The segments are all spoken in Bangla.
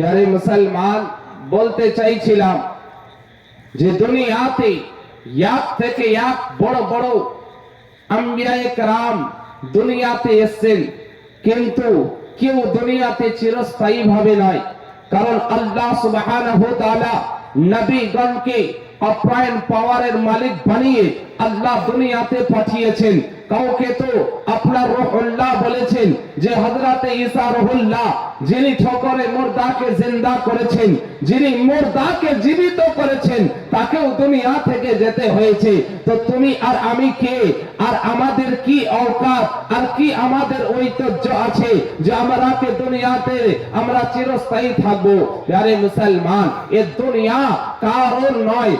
प्यारे मुसलमान বলতে চাইছিলাম যে দুনিয়াতে এক থেকে এক বড় বড় আম্বিয়ায়ে কেরাম দুনিয়াতে এসেছেন, কিন্তু কেউ দুনিয়াতে চিরস্থায়ী ভাবে নয়। কারণ আল্লাহ সুবহানাহু ওয়া তাআলা নবীগণকে অপ্রায়ণ পাওয়ারের মালিক বানিয়ে আল্লাহ দুনিয়াতে পাঠিয়েছেন। কাউকে তো আপনার রুহুল্লাহ বলেছেন যে হযরতে ঈসা রুহুল্লাহ, যিনি ঠোকরে মুর্দাকে জিন্দা করেছেন, যিনি মুর্দাকে জীবিত করেছেন, তাকেও দুনিয়া থেকে যেতে হয়েছে। তো তুমি আর আমি কে, আর আমাদের কি औकात, আর কি আমাদের ঐতিহ্য আছে যে আমরা কে দুনিয়াতে আমরা চিরস্থায়ী থাকবো? প্যারে মুসলমান, এই দুনিয়া কারোর নয়,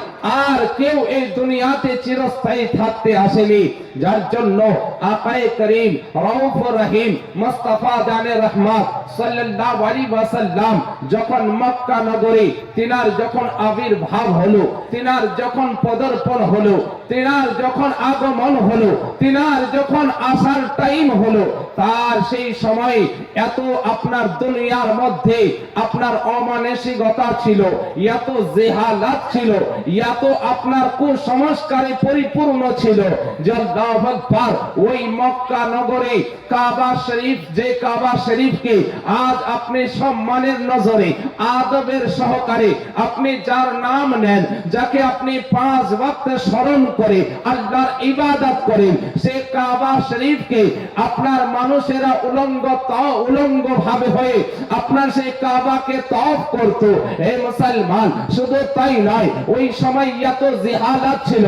আর কেউ এই দুনিয়াতে চিরস্থায়ী থাকতে আসেনি। যার জন্য আকায়ে করিম রউফুর রহিম মুস্তাফা জানে রহমত সাল্লাল্লাহু আলাইহি ওয়াসাল্লাম যখন মক্কা নগরে তিনার যখন আবির্ভাব হলো, তিনার যখন পদার্পণ হলো, তিনার যখন আগমন হলো, তিনার যখন আসার টাইম হলো, তার সেই সময় এত আপনার দুনিয়ার মধ্যে আপনার অমানসিকতা ছিল, এত জেহালাত ছিল, এত আপনার কুসংস্কারে পরিপূর্ণ ছিল যে আল্লাহু আকবার, ওই মক্কা নগরে কাবা শরীফ, যে কাবা শরীফকে আজ আপনি সম্মানের নজরে আদবের সহকারে আপনি যার নাম নেন, যাকে আপনি 5 ওয়াক্ত স্মরণ করে আল্লাহর ইবাদত করেন, সে কাবা শরীফকে আপনার মানুষেরা উলঙ্গ ভাবে হয়ে আপনার সেই কাবাকে তওয়াফ করত। হে মুসলমান, শুধু তাই নয়, ওই সময় এত জিহালাত ছিল,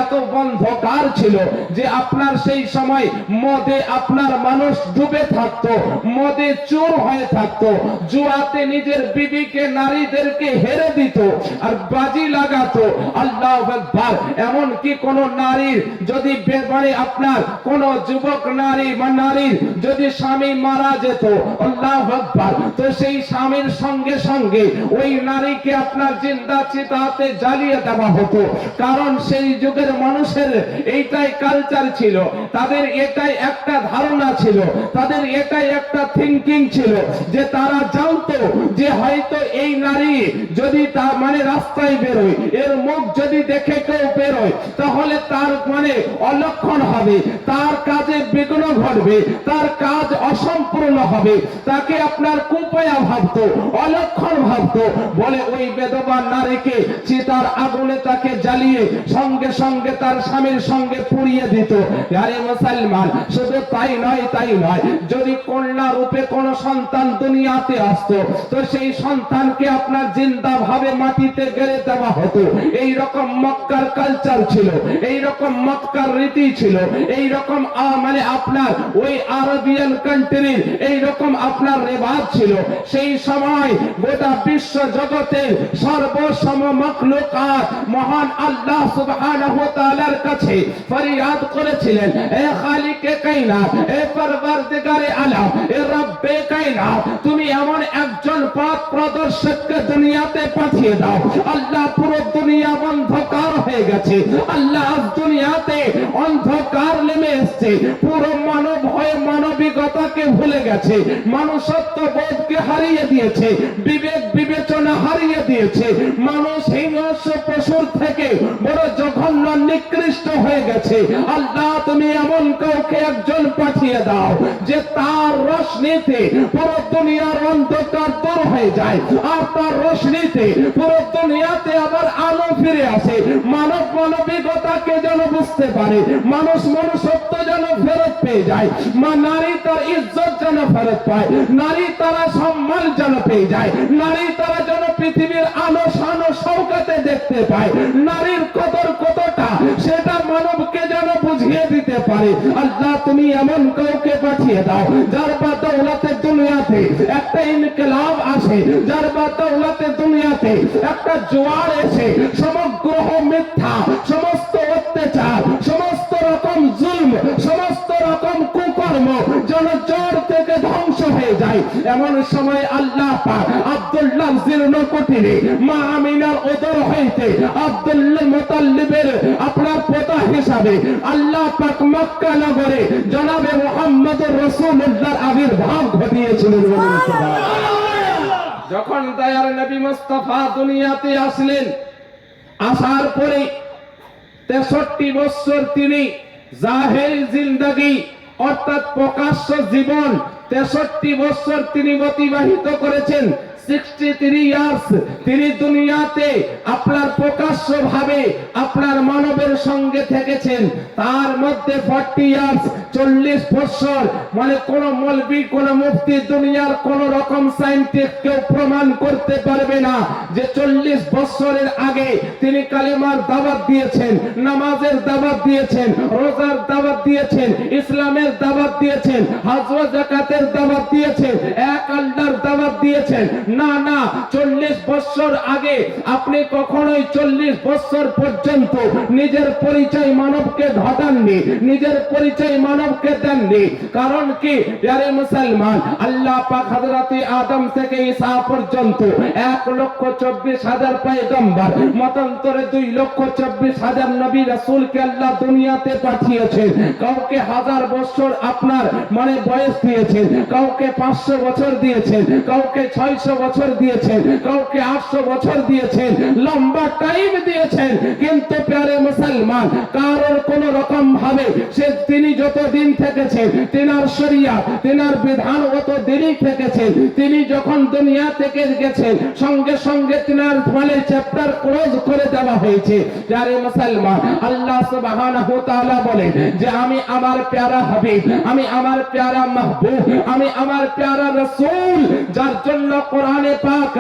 এত অন্ধকার ছিল যে আপনার সেই সময় মদে আপনার মানুষ ডুবে থাকতো, মদে চোর হয়ে থাকতো, জুয়াতে নিজের বিবিকে নারীদেরকে হেরে দিত আর বাজি লাগাতো। আল্লাহু আকবার, এমন কি কোন নারীর যদি মানে আপনার কোন যুবক নারী বা নারীর যদি স্বামী মারা যেত, আল্লাহু আকবার, তো সেই স্বামীর সঙ্গে সঙ্গে ওই নারীকে আপনার জিন্দা চিতাতে জ্বালিয়ে দেওয়া হতো। কারণ সেই যুগের মানুষের এইটাই কালচার ছিল, তাদের এটাই একটা ধারণা ছিল, তাদের এটাই একটা থিংকিং ছিল যে তারা জানতো যে হয়তো এই নারী যদি তার মানে রাস্তায় বেরোয়, এর মুখ যদি দেখে কেউ বেরোয়, তাহলে তার মানে অলক্ষণ হবে, তার কাজে বিঘ্ন ঘটবে, তার কাজ অসম্পূর্ণ হবে, তাকে আপনার কুপয়া ভাবতো, অলক্ষণ ভাবতো, বলে ওই বেদবা নারীকে চিতার আগুনে তাকে জ্বালিয়ে সঙ্গে সঙ্গে তার স্বামীর সঙ্গে পুড়িয়ে দিত। আরে মুসলমান, শুধু তাই নয়, যদি কন্যা রূপে কোন সন্তান দুনিয়াতে আসতো, তো সেই সন্তানকে আপনার জিন্দা ভাবে মাটিতে গেড়ে দেওয়া হতো। এই রকম মক্কার কালচার ছিল, এই রকম মক্কার রীতি ছিল, এই রকম মানে আপনার ওই আরবিয়ান কান্ট্রির এই রকম আপনার রেওয়াজ ছিল। সেই সময় গোটা বিশ্ব জগতের সর্বসম মাখলুকাত মহান আল্লাহ সুবহানাহু ওয়া তাআলার কাছে ফরিয়াদ করেছিলেন, এ খালিকে কায়নাত, এ পরওয়ারদিগারে আলম, এ রব্বে কায়নাত, তুমি এমন একজন পথ প্রদর্শককে দুনিয়াতে পাঠিয়ে দাও। আল্লাহ, পুরো দুনিয়া অন্ধকার হয়ে গেছে, আল্লাহ দুনিয়াতে অন্ধকার নেমে এসেছে, পুরো মানব হয়ে মানবিকতাকে ভুলে গেছে, মানুষত্ব বোধকে হারিয়ে দিয়েছে, বিবেক বিবেচনা হারিয়ে দিয়েছে, মানুষ হিংস্র পশুর থেকে বড় জঘন্য নিকৃষ্ট হয়ে গেছে। আল্লাহ, তুমি এমন কাউকে একজন পাঠিয়ে দাও যে তার রোশনীতে পুরো দুনিয়ার অন্ধকার দূর হয়ে যায়, আর তার রোশনীতে পুরো দুনিয়াতে আবার আলো ফিরে আসে, মানব মানবিকতাকে যেন বুঝতে পারে, মানুষ মনুষ্যত্ব যেন ফেরত পেয়ে যায়, নারী তার ইজ্জত যেন ফেরত পায়, নারী তারা সম্মান যেন পেয়ে যায়, নারী তারা যেন পৃথিবীর আলো শান ও শওকতে দেখতে পায়, নারীর কদর কতটা সেটা মানবকে যেন বুঝিয়ে দিতে পারে। আল্লাহ, তুমি এমন কাউকে পাঠিয়ে দাও যার বাদৌলতে দুনিয়াতে একটা ইনকিলাব আসে, যার বাদৌলতে দুনিয়াতে একটা জোয়ার এসে সমগ্র মিথ্যা, সমস্ত অত্যাচার, সমস্ত রকম জুলম, সমস্ত রকম কুকর্ম যেন জোর থেকে ধ্বংস হয়ে যায়। এমন সময় আল্লাহ পাক আব্দুল্লাহ জীর্ণ কুটিরে মা আমিনার উদর হইতে আব্দুল মুতাল্লিবের আপনার পোতা হিসাবে আল্লাহ পাক মক্কা নগরে জনাবে মুহাম্মদুর রাসূলুল্লাহর আবির্ভাব ঘটিয়েছিলেন। যখন দয়ার নবী মুস্তাফা দুনিয়াতে আসলেন, আসার পরে 63 বছর তিনি জাহের জিন্দেগি অর্থাৎ প্রকাশ্য জীবন 63 বছর তিনি অতিবাহিত করেছেন। 63 ইয়ার্স তিনি দুনিয়াতে আপনার প্রকাশ্য ভাবে আপনার মানবের সঙ্গে থেকেছেন। তার মধ্যে 40 ইয়ার্স 40 বছর মানে কোন মৌলবি কোন মুফতি দুনিয়ার কোন রকম সায়েন্টিস্ট কেউ প্রমাণ করতে পারবে না যে 40 বছরের আগে তিনি কালিমার দাওয়াত দিয়েছেন, নামাজের দাওয়াত দিয়েছেন, রোজার দাওয়াত দিয়েছেন, ইসলামের দাওয়াত দিয়েছেন, হজ ও যাকাতের দাওয়াত দিয়েছেন, এক আল্লাহর দাওয়াত দিয়েছেন। না না, 40 বছর আগে আপনি কখনোই 40 বছর পর্যন্ত নিজের পরিচয় মানবকে ঘটাননি, নিজের পরিচয় মানবকে দেননি। কারণ কি প্রিয় মুসলমান, আল্লাহ পাক হযরত আদম থেকে ঈসা পর্যন্ত 1,24,000 পয়গম্বর, মতান্তরে 2,24,000 নবী রাসূলকে আল্লাহ দুনিয়াতে পাঠিয়েছেন। কাউকে 1000 বছর আপনার মানে বয়স দিয়েছেন, কাউকে 500 বছর দিয়েছেন, কাউকে 600 বছর দিয়েছেন, কাউকে 800 বছর দিয়েছেন, লম্বা টাইম দিয়েছেন। কিন্তু প্রিয় মুসলমান, কারোর কোন রকম ভাবে সে তিনি যতদিন থেকেছেন তিনার শরিয়ত তিনার বিধান অত দিনই থেকেছেন। তিনি যখন দুনিয়া থেকে গেছেন সঙ্গে সঙ্গে তিনার মানে চ্যাপ্টার ক্লোজ করে দেওয়া হয়েছে। প্রিয় মুসলমান, আল্লাহ সুবহানাহু ওয়া তাআলা বলেন যে আমি আমার প্যারা হাবিব, আমি আমার প্যারা মাহবুব, আমি আমার প্যারা রাসূল, যার জন্য কোরআনে পাক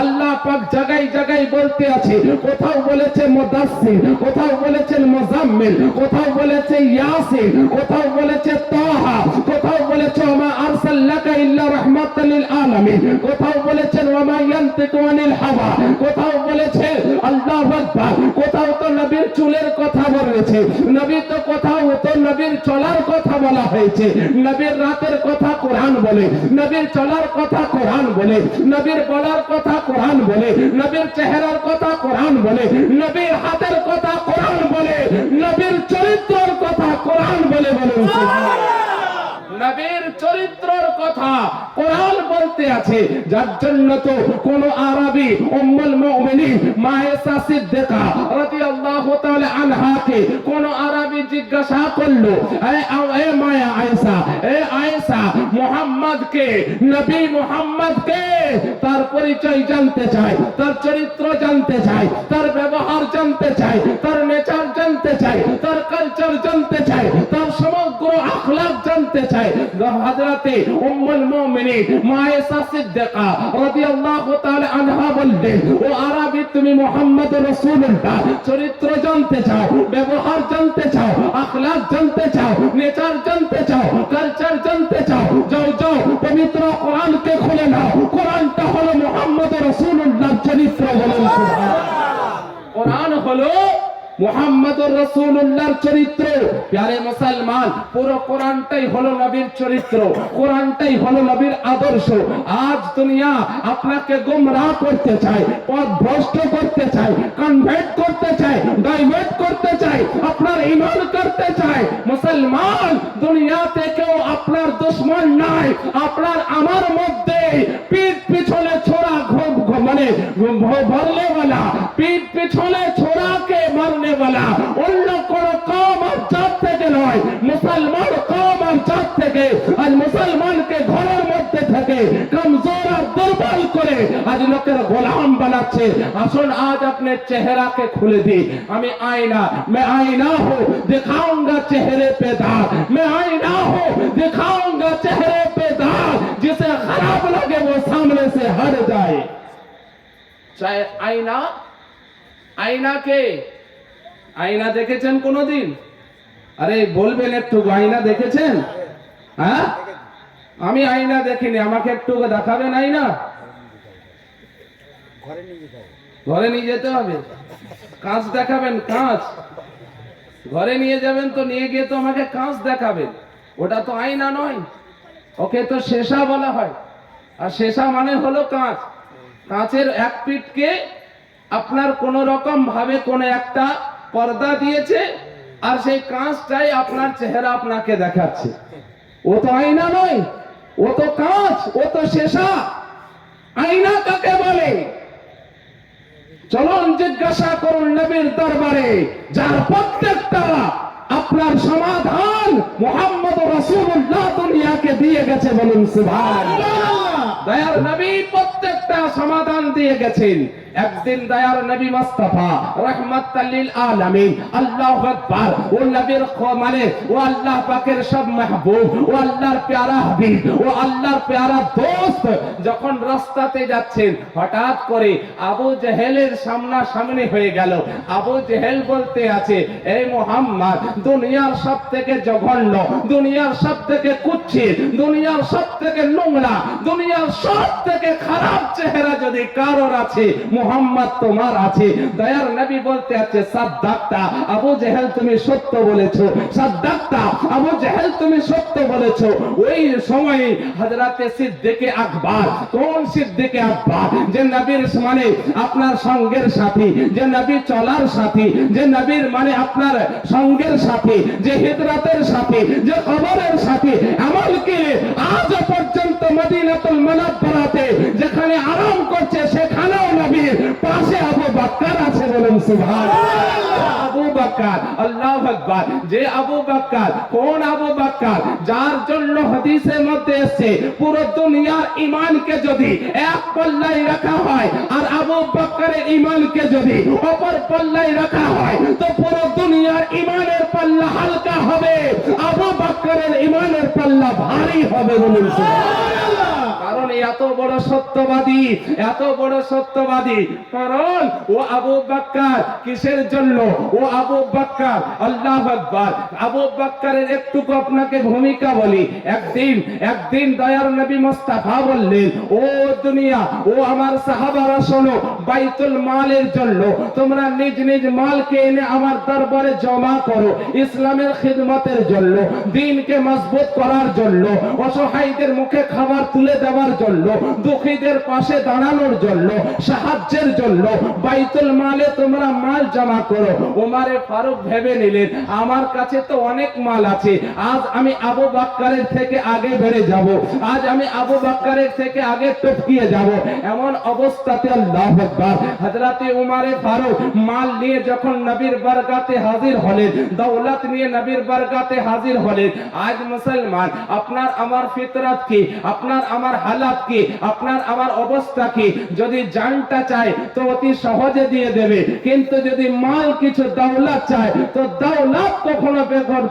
আল্লাহ পাক জায়গায় জায়গায় বলতে আছে। কোথাও বলেছে মুদাসসির, কোথাও বলেছেন মুজাম্মিল, কোথাও বলেছে ইয়াসিন, কোথাও বলেছে তাহা, কোথাও বলেছে ওমা আরসালনাকা ইল্লা রাহমাতাল লিল আলামিন, কোথাও বলেছেন ওমা ইয়ানতিকু আনিল হাওয়া, কোথাও বলেছে আল্লাহু আকবার, কোথাও তো নবীর চুলের কথা বলেছে, নবী তো কোথাও তো নবীর চলার কথা বলা হয়েছে, নবীর রাতের কথা কোরআন বলে, নবীর চলার কথা কোরআন বলে, নবীর বলার কথা কোরআন বলে, নবীর চেহারার কথা কোরআন বলে, নবীর হাতের কথা কোরআন বলে, নবীর চরিত্রের কথা কোরআন বলে। বলে নবীর চরিত্রের কথা কোরআন বলতে আছে। যার জন্য তো কোন আরবি উম্মুল মুমিনিন মা আয়েশা সিদ্দিকা রাদিয়াল্লাহু তাআলা আনহাকে কোন আরবি জিজ্ঞাসা করলো, এ মা আয়েশা, এ আয়েশা, মুহাম্মদকে, নবী মুহাম্মদকে তার পরিচয় জানতে চাই, তার চরিত্র জানতে চাই, তার ব্যবহার জানতে চাই, তার নেচার জানতে চাই, তার কালচার জানতে চাই, তার সমগ্র আখলাক জানতে চাই। হযরতে উম্মুল মুমিনিন মা আয়েশা সিদ্দিকা রাদিয়াল্লাহু তাআলা আনহা বললেন, ও আরবি, তুমি মুহাম্মদ রাসূলুল্লাহ চরিত্র জানতে চাও, ব্যবহার জানতে চাও, আখলাক জানতে চাও, নেচার জানতে চাও, কালচার জানতে চাও, যাও যাও পবিত্র কোরআনকে খুলে নাও। কোরআনটা হলো মুহাম্মদ রাসূলুল্লাহর চরিত্র। বলুন সুবহানাল্লাহ। কোরআন হলো মুহাম্মদুর রাসূলুল্লাহর চরিত্র। প্রিয় মুসলমান, পুরো কোরআনটাই হলো নবীর চরিত্র, কোরআনটাই হলো নবীর আদর্শ। আজ দুনিয়া আপনাকে গোমরাহ করতে চায়, পথভ্রষ্ট করতে চায়, কনভার্ট করতে চায়, ডাইভার্ট করতে চায়, আপনার ঈমান করতে চায়। মুসলমান, দুনিয়াতে কেউ আপনার দুশমন নাই, আপনার আমার মধ্যে পিঠ পিছনে ছোড়া মানে বললে वाला, পিঠ পিছনে ছোড়াকে মারনে वाला অন্য কোন কওম আর জাত থেকে নয়, মুসলমান কওম আর জাত থেকে। আজ মুসলমানকে ঘরের মধ্যে থেকে কমজোর আর দুর্বল করে আজ লোকের গোলাম বানাচ্ছে। আসুন আজ আপনার চেহারাকে খুলে দিই। আমি আয়না, मैं आईना हूं, दिखाऊंगा चेहरे पे दाग, मैं आईना हूं, दिखाऊंगा चेहरे पे दाग, जिसे खराब लगे वो सामने से हट जाए। চাই আয়না, আয়নাকে আয়না দেখেছেন কোনদিন? আরে বলবেন একটু, আয়না দেখেছেন? হ্যাঁ, আমি আয়না দেখিনি, আমাকে একটু দেখাবেন আয়না। ঘরে নিয়ে যেতে হবে, কাঁচ দেখাবেন, কাঁচ ঘরে নিয়ে যাবেন, তো নিয়ে গিয়ে তো আমাকে কাঁচ দেখাবেন। ওটা তো আয়না নয়, ওকে তো শেষা বলা হয়। আর শেষা মানে হলো কাঁচ। কাঁচের এক পিঠকে আপনার কোন রকম ভাবে কোন একটা পর্দা দিয়েছে, আর সেই কাঁচটাই আপনার চেহারা আপনাকে দেখাচ্ছে। ও তো আয়না নয়, ও তো কাঁচ, ও তো শেষা। আয়না কাকে বলে? চলুন জিজ্ঞাসা করুন নবীর দরবারে, যার প্রত্যেকটা আপনার সমাধান মুহাম্মদ রাসূলুল্লাহ দুনিয়াকে দিয়ে গেছে। বলুন সুবহানাল্লাহ। দয়ার নবী প্রত্যেকটা সমাধান দিয়ে গেছেন। একদিন দয়ার নবী মুস্তাফা রাহমাতাল লিল আলামিন, আল্লাহু আকবার, ও নবীর মানে ও আল্লাহ পাকের সব মাহবুব, ও আল্লাহর প্যারা হাবিব, ও আল্লাহর প্যারা দোস্ত যখন রাস্তাতে যাচ্ছেন, হঠাৎ করে আবু জেহেলের সামনাসামনি হয়ে গেল। আবু জেহেল বলতে আছে, এই মুহাম্মদ, দুনিয়ার সবথেকে জঘন্য, দুনিয়ার সবথেকে কুৎসিত, দুনিয়ার সবথেকে নোংরা, দুনিয়ার সবথেকে খারাপ চেহারা যদি কারোর আছে, মুহাম্মদ তোমার আছে। দয়ার নবী বলতে আছে, সাদ্দাক্তা আবু জেহেল, তুমি সত্য বলেছো, সাদ্দাক্তা আবু জেহেল, তুমি সত্য বলেছো। ওই সময়ে হযরতে সিদ্দিকে আকবর, কোন সিদ্দিকে আকবর? যে নবীর মানে আপনার সঙ্গের সাথী, যে নবী চলার সাথী, যে নবীর মানে আপনার সঙ্গের সাথী, যে হিজরতের সাথী, যে কবরের সাথী, এমনকি আজ পর্যন্ত মদিনাতুল মুনাওয়ারাতে যেখানে আরাম করছে সেখানেও নবীর পাশে আবু বকর আছে। বলুন সুবহানাল্লাহ। আবু বকর, আল্লাহু আকবার। যে আবু বকর, কোন আবু বকর? যার জন্য হাদিসের মধ্যে এসেছে, পুরো দুনিয়ার ঈমানকে যদি এক পাল্লায় রাখা হয় আর আবু বকরের ঈমানকে যদি অপর পাল্লায় রাখা হয়, তো পুরো দুনিয়ার ঈমানের পাল্লা হালকা হবে, আবু বকরের ঈমানের পাল্লা ভারী হবে। বলুন সুবহানাল্লাহ। কারণ এত বড় সত্যবাদী, এত বড় সত্যবাদী, কারণ ও আবু বকর কিসের জন্য? ও আবু বকর, আল্লাহু আকবার। আবু বকরের একটুকু আপনাকে ভূমিকা বলি। একদিন দয়ার নবী মুস্তাফা বললেন, ও দুনিয়া, ও আমার সাহাবারা, শোনো, বাইতুল মালের জন্য তোমরা নিজ নিজ মালকে এনে আমার দরবারে জমা করো, ইসলামের খিদমতের জন্য, দ্বীনকে মজবুত করার জন্য, অসহায়দের মুখে খাবার তুলে দেওয়ার জন্য, দুঃখীদের পাশে দাঁড়ানোর জন্য, সাহায্যের জন্য বাইতুল মালে তোমরা মাল জমা করো। ওমরে ফারুক ভেবে নিলেন, আমার কাছে তো অনেক মাল আছে, আজ আমি আবু বকরের থেকে আগে বেড়ে যাব, আজ আমি আবু বকরের থেকে আগে টপকিয়ে যাব। এমন অবস্থাতে আল্লাহু আকবার, হযরতে ওমরে ফারুক মাল নিয়ে যখন নবীর বারগাতে হাজির হলেন, দৌলত নিয়ে নবীর বারগাতে হাজির হলেন। আজ মুসলমান, আপনার আমার ফিতরত কি, আপনার আমার হালাত কি, আপনার আমার অবস্থা কি? যদি জানটা চায় তো অতি সহজে দিয়ে দেবে, কিন্তু যদি মাল কিছু দৌলত চায় তো দৌলত কখনো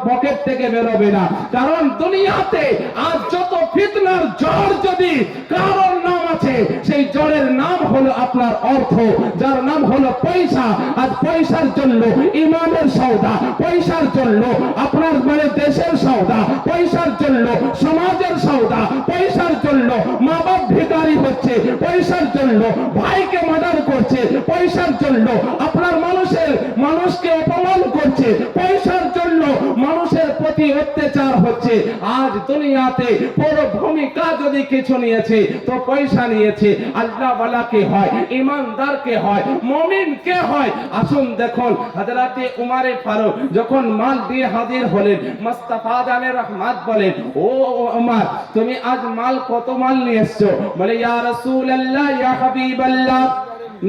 পকেট থেকে বেরোবে না। কারণ দুনিয়াতে আজ যত ফিতনার জ্বর যদি কারোর নাম আছে, সেই জ্বরের নাম হলো আপনার অর্থ, যার নাম হলো পয়সা। আজ পয়সার জন্য ইমানের সওদা, পয়সার জন্য আপনার মানে দেশের সওদা, পয়সার জন্য সমাজের সওদা, পয়সার জন্য মা বাপ ভিখারি হচ্ছে, পয়সার জন্য ভাইকে মার্ডার করছে, পয়সার জন্য আপনার মানুষকে অপমান করছে, পয়সার জন্য মানুষের প্রতি অত্যাচার হচ্ছে। আজ দুনিয়াতে পুরো ভূমিকা যদি কিছু নিয়েছে তো পয়সা নিয়েছে। আল্লাহ ওয়ালা কে হয়, ঈমানদার কে হয়, মুমিন কে হয়? আসুন দেখুন, হযরতে উমরে ফারুক যখন মাল দিয়ে হাজির হলেন, মুস্তাফা জানে রহমত বলেন, ও উমর, তুমি আজ মাল কত মাল নিয়ে এসছো? বলে, ইয়া রাসূলুল্লাহ, ইয়া হাবিবাল্লাহ,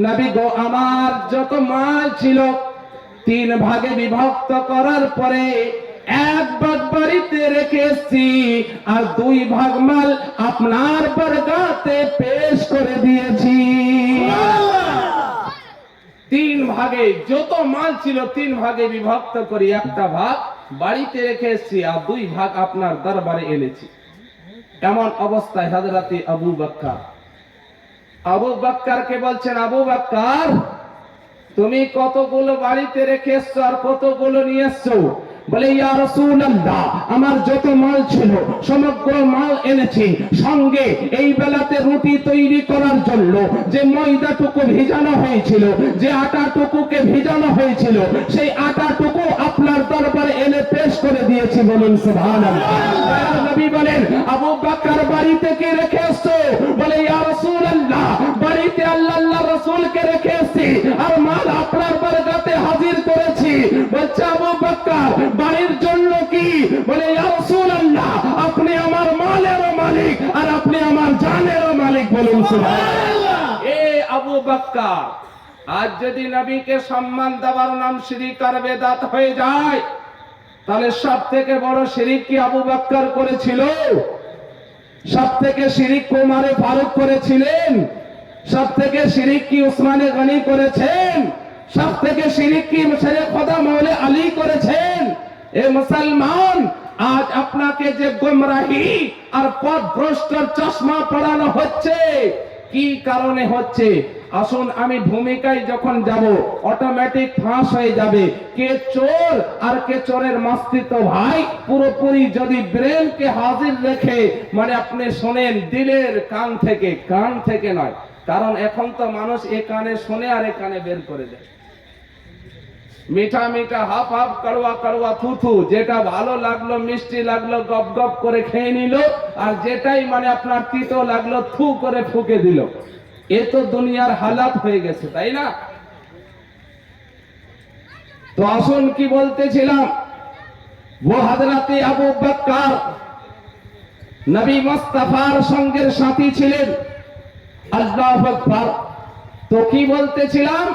নবী গো, আমার যত মাল ছিল 3 ভাগে বিভক্ত করার পরে 1 ভাগ বাড়িতে রেখে এসেছি, আর 2 ভাগ মাল আপনার বারগাতে পেশ করে দিয়েছি। 3 ভাগে যত মাল ছিল 3 ভাগে বিভক্ত করে 1টা ভাগ বাড়িতে রেখে এসেছি, আর 2 ভাগ আপনার দরবারে এনেছি। এমন অবস্থায় হযরতে আবু বকরকে বলছেন, আবু বকর, তুমি কতগুলো বাড়িতে রেখে এসছো আর কতগুলো নিয়ে এসছো? বলে, ইয়া রাসূলুল্লাহ, আমার যত মাল ছিল সমগ্র মাল এনেছি, সঙ্গে এই বেলাতে রুটি তৈরি করার জন্য যে ময়দাটুকু ভিজানো হয়েছিল, যে আটাটুকুকে ভিজানো হয়েছিল, সেই আটাটুকু আপনার দরবারে এনে পেশ করে দিয়েছি। বলুন সুবহানাল্লাহ। নবী বলেন, আবু বকর, বাড়িতে কি রেখে এসছো? বলে, ইয়া রাসূলুল্লাহ, বাড়িতে আল্লাহর রাসূলকে রেখে এসেছি আর মাল আপনার বারগাতে হাজির করেছি। বলছে, আবু বকর, বাড়ির জন্য কি? বলে, ইয়া রাসূলুল্লাহ, আপনি আমার মালেরও মালিক আর আপনি আমার জানেরও মালিক। বলুন সুবহানাল্লাহ। আবু বকর। আজ যদি নবীকে সম্মান দেওয়ার নাম শিরক আর বেদাত হয়ে যায়, তাহলে সব থেকে বড় শিরক কি আবু বকর করেছিল? সব থেকে শিরক ওমর ফারুক করেছিলেন? সব থেকে শিরক কি উসমানে গনি করেছেন? সব থেকে শিরক কি শেরে খোদা মৌলা আলী করেছেন? এ মুসলমান, আজ আপনাকে যে গোমরাহি আর পথভ্রষ্টর চশমা পড়ানো হচ্ছে, কি কারণে হচ্ছে? আসুন আমি ভূমিকায় যখন যাব অটোমেটিক ফাঁস হয়ে যাবে কে চোর আর কে চোরের মাস্তি। তো ভাই পুরোপুরি যদি ব্রেনকে হাজির রেখে মানে আপনি শোনেন দিলের কান থেকে নয়, কারণ এখন তো মানুষ এ কানে শোনে আর এ কানে বের করে দেয়। মিঠা মিঠা হাফ হাফ কড়ুয়া কড়ুয়া থুথু, যেটা ভালো লাগলো মিষ্টি লাগলো গপ গপ করে খেয়ে নিল, আর যেটাই মানে আপনার তিতো লাগলো থু করে ফুকে দিল। এ তো দুনিয়ার হালাত হয়ে গেছে, তাই না? তো আসুন কি বলতেছিলাম, वो হযরতে আবু বকর নবী মুস্তাফার সঙ্গের সাথী ছিলেন। আল্লাহু আকবার। তো কি বলতেছিলাম,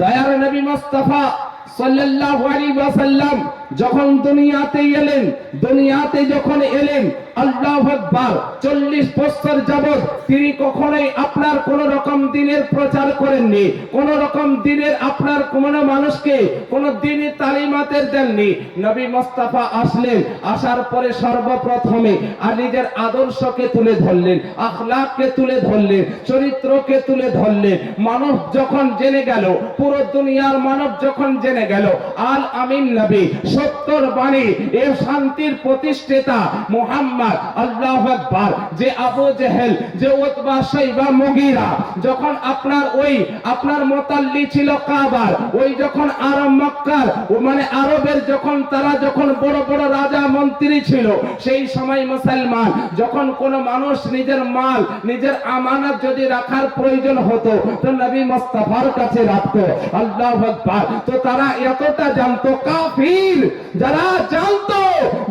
দয়ার নবী মুস্তাফা সাল্লাল্লাহু আলাইহি ওয়াসাল্লাম যখন দুনিয়াতে যখন এলেন, আল্লাহু আকবার, 40 বছর যাবত তিনি কখনোই আপনার কোন রকম দ্বীনের প্রচার করেননি, কোন রকম দ্বীনের আপনার কোন মানুষকে কোন দ্বীনি তালিমাতের দেননি। নবী মুস্তাফা আসলেন, আসার পরে সর্বপ্রথমে আর নিজের আদর্শকে তুলে ধরলেন, আখলাককে তুলে ধরলেন, চরিত্রকে তুলে ধরলেন। মানব যখন জেনে গেল, পুরো দুনিয়ার মানব যখন জেনে গেল আল আমিন নবী, সত্যর বাণী, এ শান্তির প্রতিষ্ঠাতা মুহাম্মদ, আল্লাহু আকবার, যে আবু জেহেল, যে উতবা, শাইবা, মুগীরা যখন আপনার মোতাল্লি ছিল কাবার, ওই যখন আরব মক্কার মানে আরবের তারা যখন বড় বড় রাজা মন্ত্রী ছিল, সেই সময় মুসলমান যখন কোন মানুষ নিজের মাল নিজের আমানত যদি রাখার প্রয়োজন হতো তো নবী মুস্তাফার কাছে রাখতো। আল্লাহু আকবার। তো তারা এতটা জানতো, কাফির যারা জানতো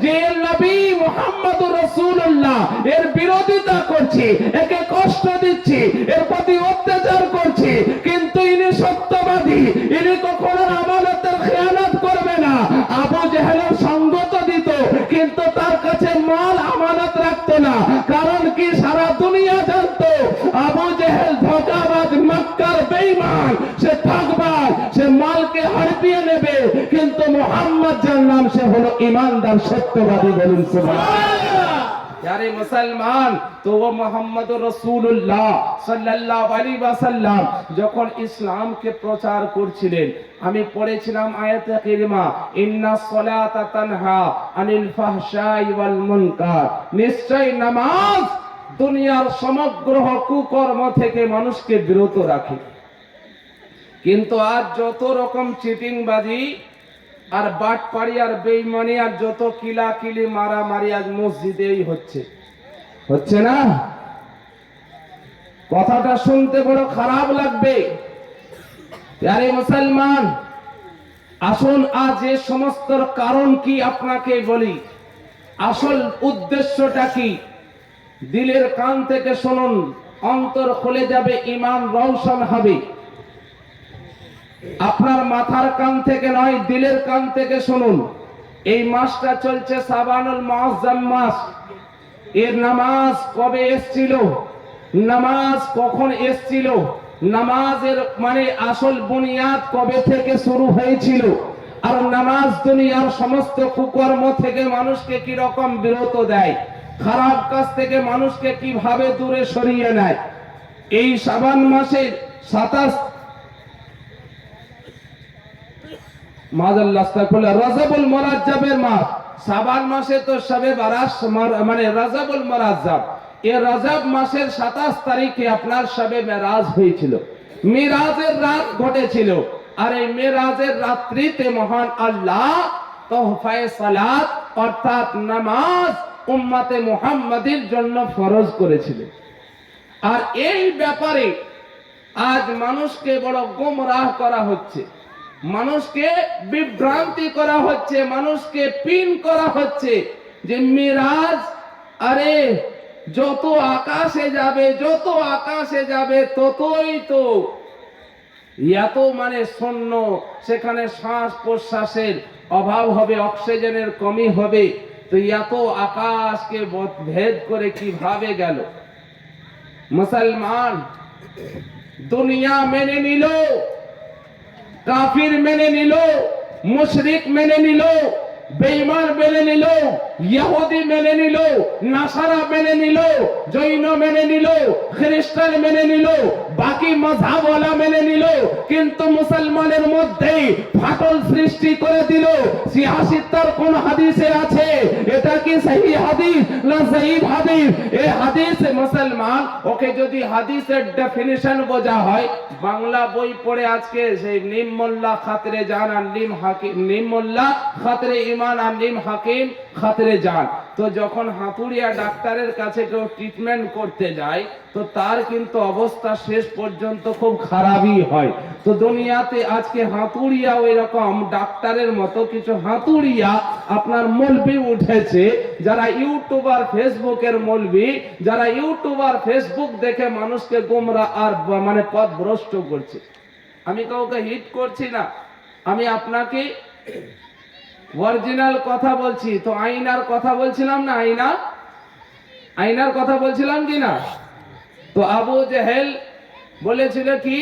যে নবী মুহাম্মদুর রাসূলুল্লাহ এর বিরোধিতা করছে, একে কষ্ট দিচ্ছে, এর প্রতি অত্যাচার করছে, কিন্তু ইনি সত্যবাদী, ইনি কখনো আমানতের খেয়ানত করবে না। আবু জেহেলের সঙ্গ তো দিত, কিন্তু তার কাছে মাল আমানত রাখতো না। কারণ কি? সারা দুনিয়া জানতো আবু জেহেল ধোঁকাবাজ, মক্কার বেঈমান, সে ঠকবাজ, সে মালকে হারিয়ে নেবে, কিন্তু মুহাম্মদ যার নাম সে হলো ঈমানদার, সত্যবাদী। বলুন সুবহানাল্লাহ। यारे मुसलमान, तो वो मोहम्मद रसूलुल्लाह সাল্লাল্লাহু আলাইহি ওয়াসাল্লাম যখন ইসলামকে প্রচার করছিলেন, আমি পড়েছিলাম আয়াতে কারিমা, ইন্নাস সালাতা তানহা আনিল ফাহশাই ওয়াল মুনকার, নিশ্চয় নামাজ দুনিয়ার সমগ্র কুকর্ম থেকে মানুষকে বিরত রাখে। কিন্তু আজ যত রকম চিটিংবাজি আর বাটপাড়ি আর বেঈমানি আর যত কিলাকিলি মারামারি আজ মসজিদেই হচ্ছে না? কথাটা শুনতে বড় খারাপ লাগবে। প্যারে মুসলমান, আসুন আজ এই সমস্ত কারণ কি আপনাকে বলি, আসল উদ্দেশ্যটা কি? দিলের কান থেকে শুনুন, অন্তর খুলে যাবে, ঈমান রওশন হবে। আপনার মাথার কান থেকে নয়, দিলের কান থেকে শুনুন। এই মাসটা চলছে শাবানুল মুআজ্জাম মাস। এর নামাজ কবে এসেছিল? নামাজ কখন এসেছিল? নামাজের মানে আসল বুনিয়াদ কবে থেকে শুরু হয়েছিল? আর নামাজ দুনিয়ার সমস্ত কুকর্ম থেকে মানুষকে কি রকম বিরত দেয়, খারাপ কাজ থেকে মানুষকে কিভাবে দূরে সরিয়ে নেয়। এই শাবান মাসের 27 রজবুল মুরাজ্জাবের মাস। শাবান মাসে তো শবে বারাত মানে রজবুল মুরাজ্জাব, এই রজব মাসের 27 তারিখে আপনার শবে মেরাজ হয়েছিল, মিরাজের রাত ঘটেছিল। আর এই মিরাজের রাত্রিতে মহান আল্লাহ তোহফায়ে সালাত অর্থাৎ নামাজ উম্মতে মুহাম্মাদের জন্য ফরজ করেছিলেন। আর এই ব্যাপারে আজ মানুষকে বড় গোমরাহ করা হচ্ছে, মানুষকে বিভ্রান্তি করা হচ্ছে, মানুষকে পিন করা হচ্ছে যে মিরাজ, আরে যত আকাশে যাবে ততই তো এত মানে শূন্য, সেখানে শ্বাস প্রশ্বাসের অভাব হবে, অক্সিজেনের কমি হবে। তো এত আকাশকে ভেদ করে কিভাবে গেল? মুসলমান দুনিয়া মেনে নিল, কাফির মেনে নিল, মুশরিক মেনে নিল, বেঈমান মেনে নিল, ইহুদি মেনে নিল, নাসারা মেনে নিল, জৈন মেনে নিল, খ্রিস্টান মেনে নিল, বাকি মাযহাবওয়ালা মেনে নিল, কিন্তু মুসলমানের মধ্যে ফাটল সৃষ্টি করে দিল। ৮৬টার কোন হাদিসে আছে এটা কি সহিহ হাদিস না সহিহ হাদিস? এই হাদিসে মুসলমান, ওকে যদি হাদিসের ডেফিনিশন বোঝা হয়, বাংলা বই পড়ে আজকে সেই নিম মোল্লা খাতরে জান আর নিম মোল্লা খাতরে ইমান আর নিম হাকিম খাতরে জান। তো যখন হাতুড়িয়া ডাক্তারের কাছে কেউ ট্রিটমেন্ট করতে যায়, তো তার কিন্তু অবস্থা শেষ পর্যন্ত খুব খারাপই হয়। তো দুনিয়াতে আজকে হাতুড়িয়া ওই রকম ডাক্তারের মতো কিছু হাতুড়িয়া আপনার মৌলবি উঠেছে, যারা ইউটিউবার ফেসবুকের মৌলবি, যারা ইউটিউবার ফেসবুক দেখে মানুষকে গোমরা আর মানে পথভ্রষ্ট করছে। আমি কাউকে হিট করছি না, আমি আপনাকে অরিজিনাল কথা বলছি। তো আইনার কথা বলছিলাম না, আইনার কথা বলছিলাম কি না? তো আবু জেহেল বলেছিল কি,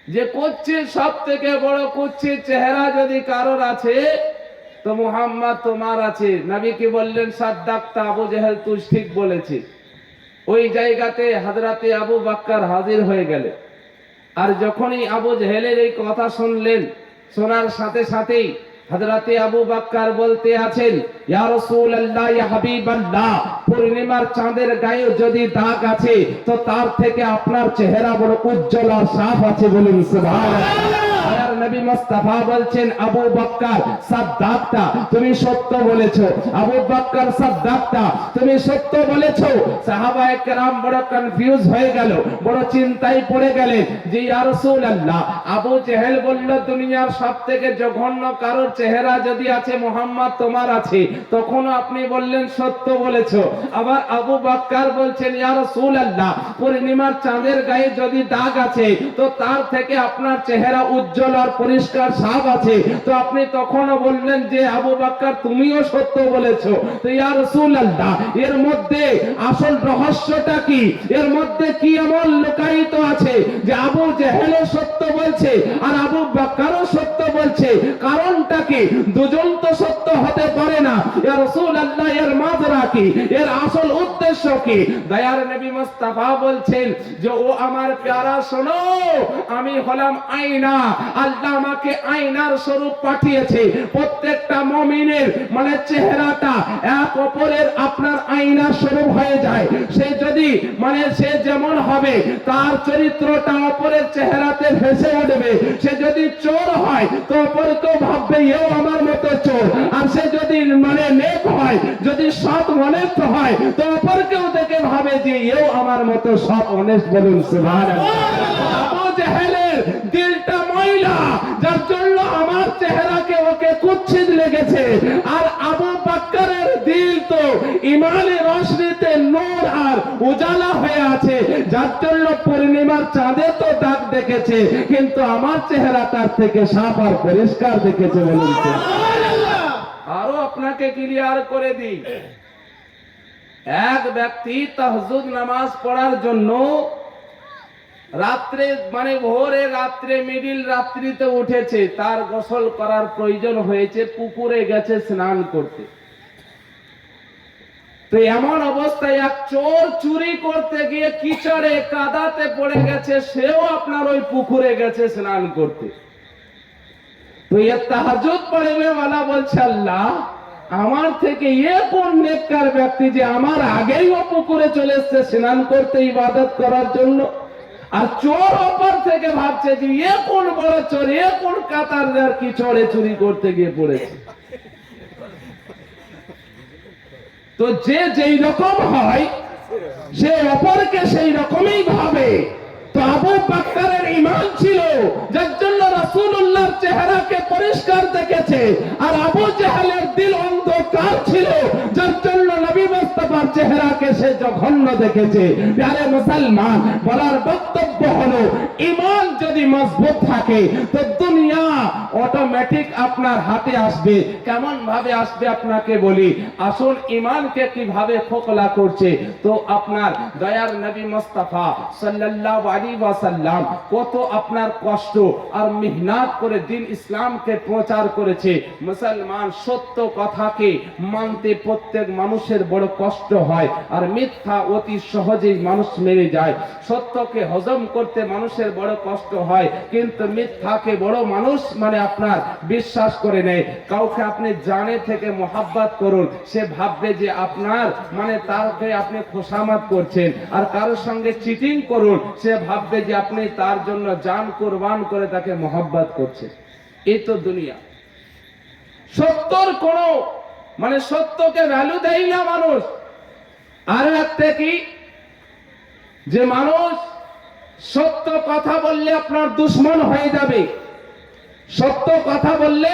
যে কুচ্ছির সব থেকে বড় কুচ্ছির চেহারা যদি কারোর আছে তো মুহাম্মদ তোমার আছে। নবী কি বললেন, সাদ্দাক্তা আবু জেহেল, তুই ঠিক বলেছিস। ওই জায়গাতে হযরতে আবু বকর হাজির হয়ে গেলেন। আর যখনই আবু জেহেলের এই কথা শুনলেন, শোনার সাথে সাথেই হযরতে আবু বকর বলতে আছেন, ইয়া রাসূলুল্লাহ, ইয়া হাবিবাল্লাহ, পূর্ণিমার চাঁদের গায়ে যদি দাগ আছে তো তার থেকে আপনার চেহারা বড় উজ্জ্বল আর সাফ আছে, বলুন সুবহানাল্লাহ। আর নবী মুস্তাফা বলছেন, আবু বকর সাদ্দাক্তা, তুমি সত্য বলেছো। আবু বকর সাদ্দাক্তা, তুমি সত্য বলেছো। সাহাবায়ে কেরাম বড় কনফিউজ হয়ে গেল, বড় চিন্তায় পড়ে গেলেন যে ইয়া রাসূলুল্লাহ, আবু জেহেল বলল দুনিয়ার সবথেকে জঘন্য কারোর চেহারা যদি আছে মুহাম্মদ তোমার আছে, তখন আপনি বললেন সত্য বলেছো। আবার আবু বকর বলছেন, ইয়া রাসূলুল্লাহ, পূর্ণিমার চাঁদের গায়ে যদি দাগ আছে তো তার থেকে আপনার চেহারা উজ্জ্বল আর পরিষ্কার সাফ আছে। তো আপনি তখনও বললেন যে আবু বকর তুমিও সত্য বলেছো। তো ইয়া রাসূলুল্লাহ, এর মধ্যে আসল রহস্যটা কি? এর মধ্যে কি এমন লুকায়িত আছে যে আবু জেহেলও সত্য বলছে আর আবু বকরও সত্য বলছে? কারণটা কি? দুজন তো সত্য হতে পারে না। ইয়া রাসূলুল্লাহ, এর মাজরা কি? এর আসল উদ্দেশ্য কি? দয়ার নবী মুস্তাফা বলছেন যে ও আমার প্যারা, শোনো, আমি হলাম আয়না। আল্লাহ আমাকে আয়নার স্বরূপ পাঠিয়েছে। প্রত্যেকটা মুমিনের মানে চেহারাটা এক অপরের আপনার আয়নার স্বরূপ হয়ে যায়। সে যদি মানে সে যেমন হবে তার চরিত্রটা অপরের চেহারাতে ভেসে উঠবে। সে যদি চোর হয় তো অপরকেও ভাববে এও আমার মতো চোর। আর সে যদি মানে নেক হয়, যদি সৎ অনেস্ট হয়, তো অপরকেও দেখে ভাবে যে এও আমার মতো সৎ অনেস্ট, বলুন সুবহানাল্লাহ। আবু জেহেলের দিলটা ময়লা, যার জন্য আমার চেহারাকে ওকে কুচ্ছিত লেগেছে। আর আবু বকরের দিল তো ইমানের রোশনীতে নূর আর উজালা হয়ে আছে, যার জন্য পূর্ণিমার চাঁদে তো দাগ দেখেছে, কিন্তু আমার চেহারা তার থেকে সাফ আর পরিষ্কার দেখেছে, বলুন সুবহানাল্লাহ। আরো আপনাকে ক্লিয়ার করে দিই, এক ব্যক্তি তাহাজ্জুদ নামাজ পড়ার জন্য রাত্রে মানে ভোরে রাত্রে মিডিল রাত্রিতে উঠেছে, তার গোসল করার প্রয়োজন হয়েছে, পুকুরে গেছে স্নান করতে। তো এমন অবস্থায় এক চোর চুরি করতে গিয়ে কিচড়ে কাদাতে পড়ে গেছে, সেও আপনার ওই পুকুরে গেছে স্নান করতে। তো এ তাহাজ্জুদ পড়বে ওয়ালা বলছে, আল্লাহ, আমার থেকে এ কোন নেককার ব্যক্তি যে আমার আগেই ও পুকুরে চলে এসেছে স্নান করতে, ইবাদত করার জন্য। আর চোর অপর থেকে ভাবছে যে এ কোন বড় চোর, এ কোন কাতারদার কি চোরে চুরি করতে গিয়ে পড়েছে। তো যে যেই রকম হয় সে অপরকে সেই রকমই ভাবে। তো আবু বকরের ঈমান ছিল, যার জন্য রাসূলুল্লাহর চেহারাকে পরিষ্কার দেখেছে। আর আবু জেহেলের দিল অন্ধকার ছিল, যার জন্য নবী মুস্তাফার চেহারাকে সে জঘন্য দেখেছে। প্যারে মুসলমান, বলার বক্তব্য হলো ঈমান যদি মজবুত থাকে তো দুনিয়া অটোমেটিক আপনার হাতে আসবে। কেমন ভাবে আসবে আপনাকে বলি, আসল ঈমানকে কিভাবে খোকলা করছে। তো আপনার দয়ার নবী মুস্তাফা সাল্লাল্লাহু আলাইহি ওয়াসাল্লাম কত আপনার কষ্ট আর মেহনত করে দিন ইসলামকে প্রচার করেছে। মুসলমান, সত্য কথাকে মানতে প্রত্যেক মানুষের বড় কষ্ট হয়, আর মিথ্যা অতি সহজেই মানুষ মেনে যায়। সত্যকে হজম করতে মানুষের বড় কষ্ট হয়, কিন্তু মিথ্যাকে বড় মানুষ আপনার বিশ্বাস করে নেয়। কাউকে আপনি জানে থেকে মোহাব্বত করুন, সে ভাববে যে আপনার তারকে আপনি খোসামত করছেন। আর কারোর সঙ্গে চিটিং করুন, সে ভাববে যে আপনি তার জন্য জান কুরবান করে তাকে মোহাব্বত করছেন। এই তো দুনিয়া। সত্যর কোনো সত্যকে ভ্যালু দেয় না মানুষ। আর একটা কি, যে মানুষ সত্য কথা বললে আপনার দুশ্মন হয়ে যাবে, সত্য কথা বললে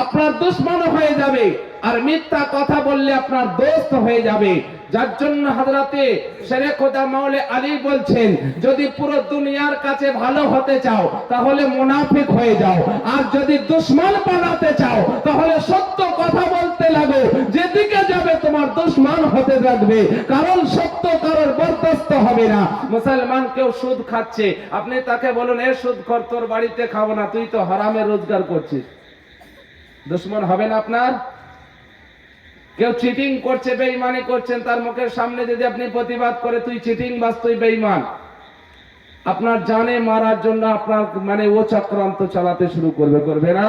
আপনার দুশ্মন হয়ে যাবে, আর মিথ্যা কথা বললে আপনার দোস্ত হয়ে যাবে। যার জন্য হযরতে শেরে খোদা মাওলা আলী বলছেন, যদি পুরো দুনিয়ার কাছে ভালো হতে চাও তাহলে মুনাফিক হয়ে যাও, আর যদি দুশ্মন বানাতে চাও তাহলে সত্য কথা বলতে লাগো, যেদিকে যাবে তোমার দুশ্মন হতে থাকবে, কারণ সত্য কারোর বরদাস্ত হবে না। মুসলমান কেউ সুদ খাচ্ছে, আপনি তাকে বলুন, এ সুদ খোর, তোর বাড়িতে খাবো না, তুই তো হারামে রোজগার করছিস, দুশ্মন হবে না আপনার? কেউ চিটিং করছে, বেঈমানি করছেন, তার মুখের সামনে যদি আপনি প্রতিবাদ করে তুই চিটিং বাস, তুই বেঈমান, আপনার জানে মারার জন্য আপনার ও চক্রান্ত চালাতে শুরু করবে না?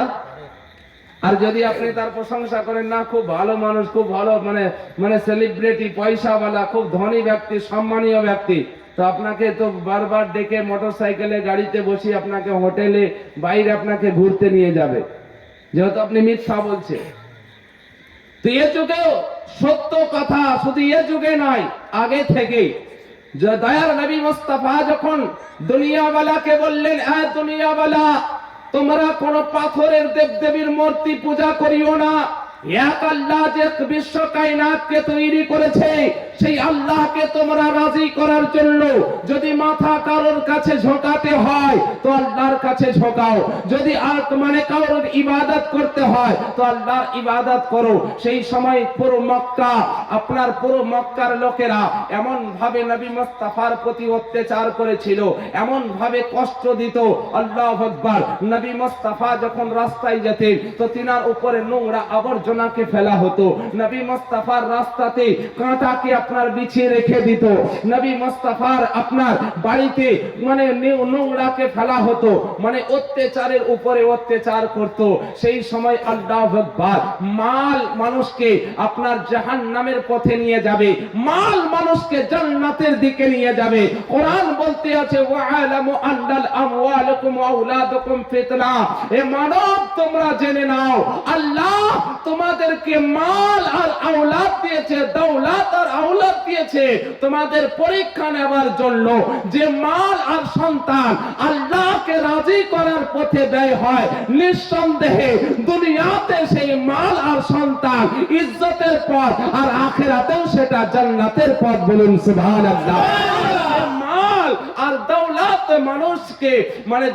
আর যদি আপনি তার প্রশংসা করেন, না খুব ভালো মানুষ, খুব ভালো সেলিব্রিটি, পয়সাওয়ালা, খুব ধনী ব্যক্তি, সম্মানীয় ব্যক্তি, তো আপনাকে তো বারবার ডেকে মোটরসাইকেলে গাড়িতে বসিয়ে আপনাকে হোটেলে বাইরে আপনাকে ঘুরতে নিয়ে যাবে, যেহেতু আপনি মিথ্যা বলছেন। তো এ যুগেও সত্য কথা, শুধু এ যুগে নয়, আগে থেকে দয়ার নবী মুস্তাফা যখন দুনিয়াওয়ালাকে বললেন, এ দুনিয়াওয়ালা, তোমরা কোন পাথরের দেবদেবীর মূর্তি পূজা করিও না, এক আল্লাহ যে বিশ্ব কায়নাতকে তৈরি করেছে সেই আল্লাহকে তোমরা রাজি করার জন্য যদি মাথা কারোর কাছে ঝোঁকাতে হয় তো আল্লাহর কাছে ঝোঁকাও, যদি কারোর ইবাদত করতে হয় তো আল্লাহর ইবাদত করো। সেই সময় পুরো মক্কা, আপনার পুরো মক্কার লোকেরা এমন ভাবে নবী মুস্তাফার প্রতি অত্যাচার করেছিল, এমন ভাবে কষ্ট দিত, আল্লাহু আকবার। নবী মুস্তাফা যখন রাস্তায় যেতেন তো তিনার উপরে নোংরা আবর্জনাকে ফেলা হতো, নবী মুস্তাফার রাস্তাতে কাঁটাকে আপনার বিছিয়ে রেখে দিত, নবী মুস্তাফার আপনার বাড়িতে নোংরাকে ফেলা হতো, অত্যাচারের উপরে অত্যাচার করত। সেই সময় আল্লাহু আকবার, মাল মানুষকে আপনার জাহান্নামের পথে নিয়ে যাবে, মাল মানুষকে জান্নাতের দিকে নিয়ে যাবে। কোরআন বলতে আছে, ওয়া'লামু আন্নাল আমওয়ালাকুম ওয়া আওলাদাকুম ফিতনা, এ মানব তোমরা জেনে নাও আল্লাহ তোমাদেরকে মাল আর আওলাদ দিয়েছে, দৌলত আর আওলাদ দিয়েছে তোমাদের পরীক্ষা নেওয়ার জন্য। যে মাল আর সন্তান আল্লাহকে রাজি করার পথে ব্যয় হয়, নিঃসন্দেহে দুনিয়াতে সেই মাল আর সন্তান ইজ্জতের পথ, আর আখিরাতেও সেটা জান্নাতের পথ। বলুন সুবহানাল্লাহ। মাল আর দৌলত মানুষকে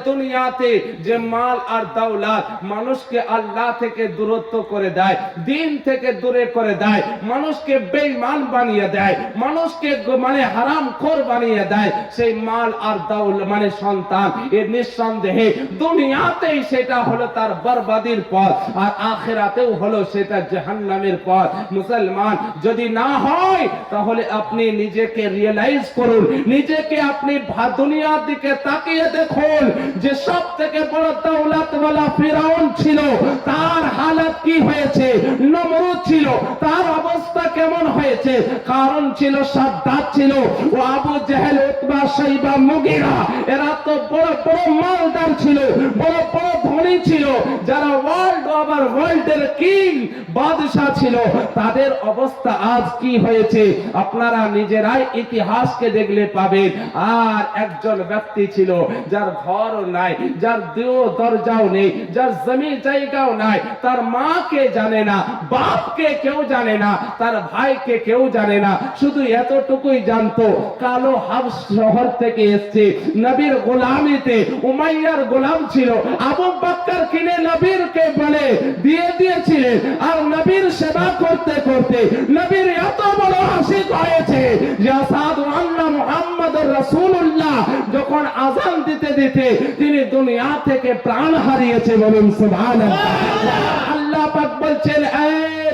দুনিয়াতে যে মাল আর দৌলত মানুষকে আল্লাহ থেকে দূরত্ব করে দেয়, দিন থেকে দূরে করে দেয়, মানুষকে বেঈমান বানিয়ে দেয়, মানুষকে হারামখোর বানিয়ে দেয়। সেই মাল আর দৌলত সন্তান, এর নিঃসন্দেহে দুনিয়াতেই সেটা হলো তার বরবাদির পথ, আর আখিরাতেও হলো সেটা জাহান্নামের পথ। মুসলমান, যদি না হয় তাহলে আপনি নিজেকে রিয়েলাইজ করুন, নিজেকে আপনি দুনিয়ার দিকে তাকিয়ে দেখুন, যে সব থেকে বড় দৌলতওয়ালা ফিরাউন ছিল, তার হালত কি হয়েছে, নমরুদ ছিল, তার অবস্থা কেমন হয়েছে, কারণ ছিল সাদ্দাত ছিল, ও আবু জেহেল, উতবা, শাইবা, মুগীরা, এরা তো বড় বড় মালদার ছিল, বড় বড় ধনী ছিল, যারা ওয়ার্ল্ড ওভার ওয়ার্ল্ডের কিং বাদশা ছিল, তাদের অবস্থা আজ কি হয়েছে আপনারা নিজেরাই ইতিহাসকে দেখলে পাবেন। আর একজন ব্যক্তি ব্যক্তি ছিল যার ঘরও নাই, যার দরজাও নেই, যার জমি জায়গাও নাই, তার মাকে জানে না, বাপকে কেউ জানে না, তার ভাইকে কেউ জানে না, শুধু এতটুকুই জানতো কালো হাবস শহর থেকে এসেছে, নবীর গোলামিতে উমাইয়ার গোলাম ছিল, আবু বকর কিনে নবীরকে বলে দিয়ে দিয়েছিলেন। আর নবীর সেবা করতে করতে নবীর এত বড় আশিক হয়েছে যে আসাদু আন্না মুহাম্মাদুর রাসূলুল্লাহ যখন আযান দিতে দিতে তিনি দুনিয়া থেকে প্রাণ হারিয়েছে। বলুন সুবহানাল্লাহ। আল্লাহ পাক বলছেন, এ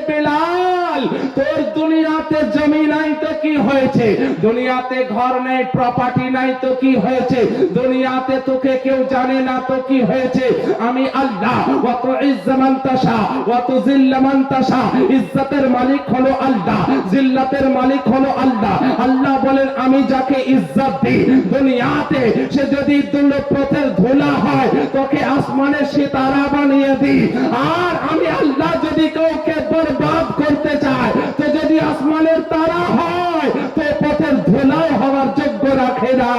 বিলাল, তোর দুনিয়াতে জমি নাই তো কি হয়েছে, দুনিয়াতে ঘর নেই, প্রপার্টি নাই তো কি হয়েছে, দুনিয়াতে তোকে কেউ জানে না তো কি হয়েছে, আমি আল্লাহ ওয়া তুইজ্জু মান তাশা ওয়া তুযিল্লু মান তাশা, ইজ্জতের মালিক হলো আল্লাহ, জিল্লাতের মালিক হলো আল্লাহ। আল্লাহ বলেন, আমি যাকে ইজ্জত দিই দুনিয়াতে সে যদি পথের ধুলা হয় তোকে আসমানের সিতারা বানিয়ে দিই, আর আমি আল্লাহ যদি কাউকে বরবাদ করতে চাই তো যদি আসমানের তারা হয় তো পথের ধুলাও হওয়ার যোগ্য রাখে না।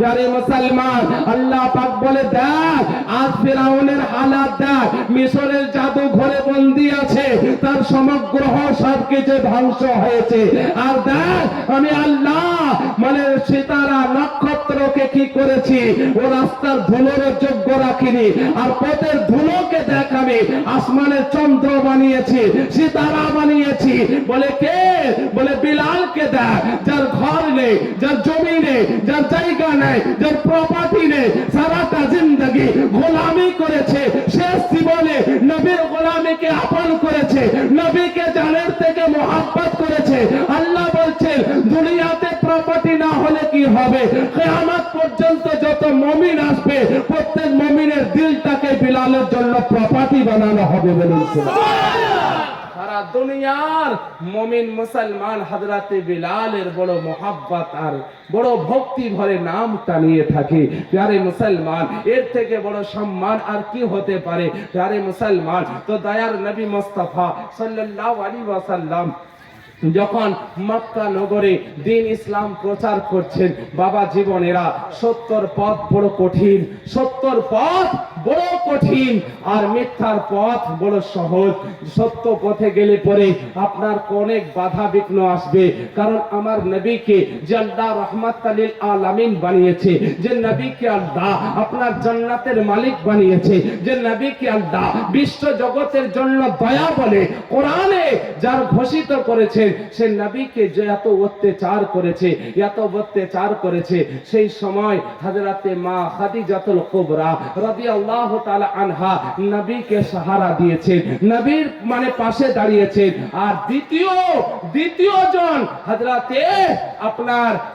আরে মুসলমান, আল্লাহ পাক বলে, দেখ আজ ফিরাউনের হালাত দেখ, মিশরের জাদু ঘরে বন্দী আছে, তার সমগ্র সবকিছু ধ্বংস হয়েছে। আর দেখ আমি আল্লাহ মানে সিতারা নক্ষত্রকে কি করেছি, ও রাস্তার ধুলোর যোগ্য রাখিনি, আর পথের ধুলোকে দেখ আমি আসমানের চন্দ্র বানিয়েছি, সিতারা বানিয়েছি। বলে কে? বলে বিলালকে দেখ, যার ঘর নেই, যার জমি নেই, যার জায়গা নেই, যার প্রপার্টি নেই, সারাটা জিন্দগি গোলামি করেছে, শেষ জীবনে নবীর গোলামিকে আপন করেছে, নবীকে জানের থেকে মোহাব্বত করেছে। আল্লাহ বলছেন, দুনিয়াতে প্রপার্টি না হলে কি হবে, কিয়ামত পর্যন্ত যত মুমিন আসবে প্রত্যেক মুমিনের দিলটাকে বিলালের জন্য প্রপার্টি বানানো হবে। বলুন সুবহানাল্লাহ। সারা দুনিয়ার মুমিন মুসলমান হযরতে বিলালের বড় মোহাব্বত আর বড় ভক্তি ভরে নাম টানিয়ে থাকে। প্যারে মুসলমান, এর থেকে বড় সম্মান আর কি হতে পারে? প্যারে মুসলমান, তো দয়ার নবী মুস্তাফা সাল্লাল্লাহু আলাইহি ওয়াসাল্লাম যখন মক্কা নগরে দ্বীন ইসলাম প্রচার করছেন, বাবা জীবনেরা 70 পথ বড় কঠিন, 70 পথ বড় কঠিন, আর মিথ্যার পথ বড় সহজ। সত্য পথে গেলে পরে আপনার অনেক বাধা বিঘ্ন আসবে, কারণ আমার নবীকে যে আল্লাহ রাহমাতাল লিল আলামিন বানিয়েছে, যে নবীকে আল্লাহ আপনার জান্নাতের মালিক বানিয়েছে, যে নবীকে আল্লাহ বিশ্ব জগতের জন্য দয়া বলে কোরআনে যার ঘোষিত করেছে, সে নবীকে যে এত অত্যাচার করেছে, এত অত্যাচার করেছে, সেই সময় হযরতে মা খাদিজাতুল কুবরা রাদিয়াল্লাহু তাআলা আনহা নবীকে সাহারা দিয়েছেন, নবীর মানে পাশে দাঁড়িয়েছেন। আর দ্বিতীয় জন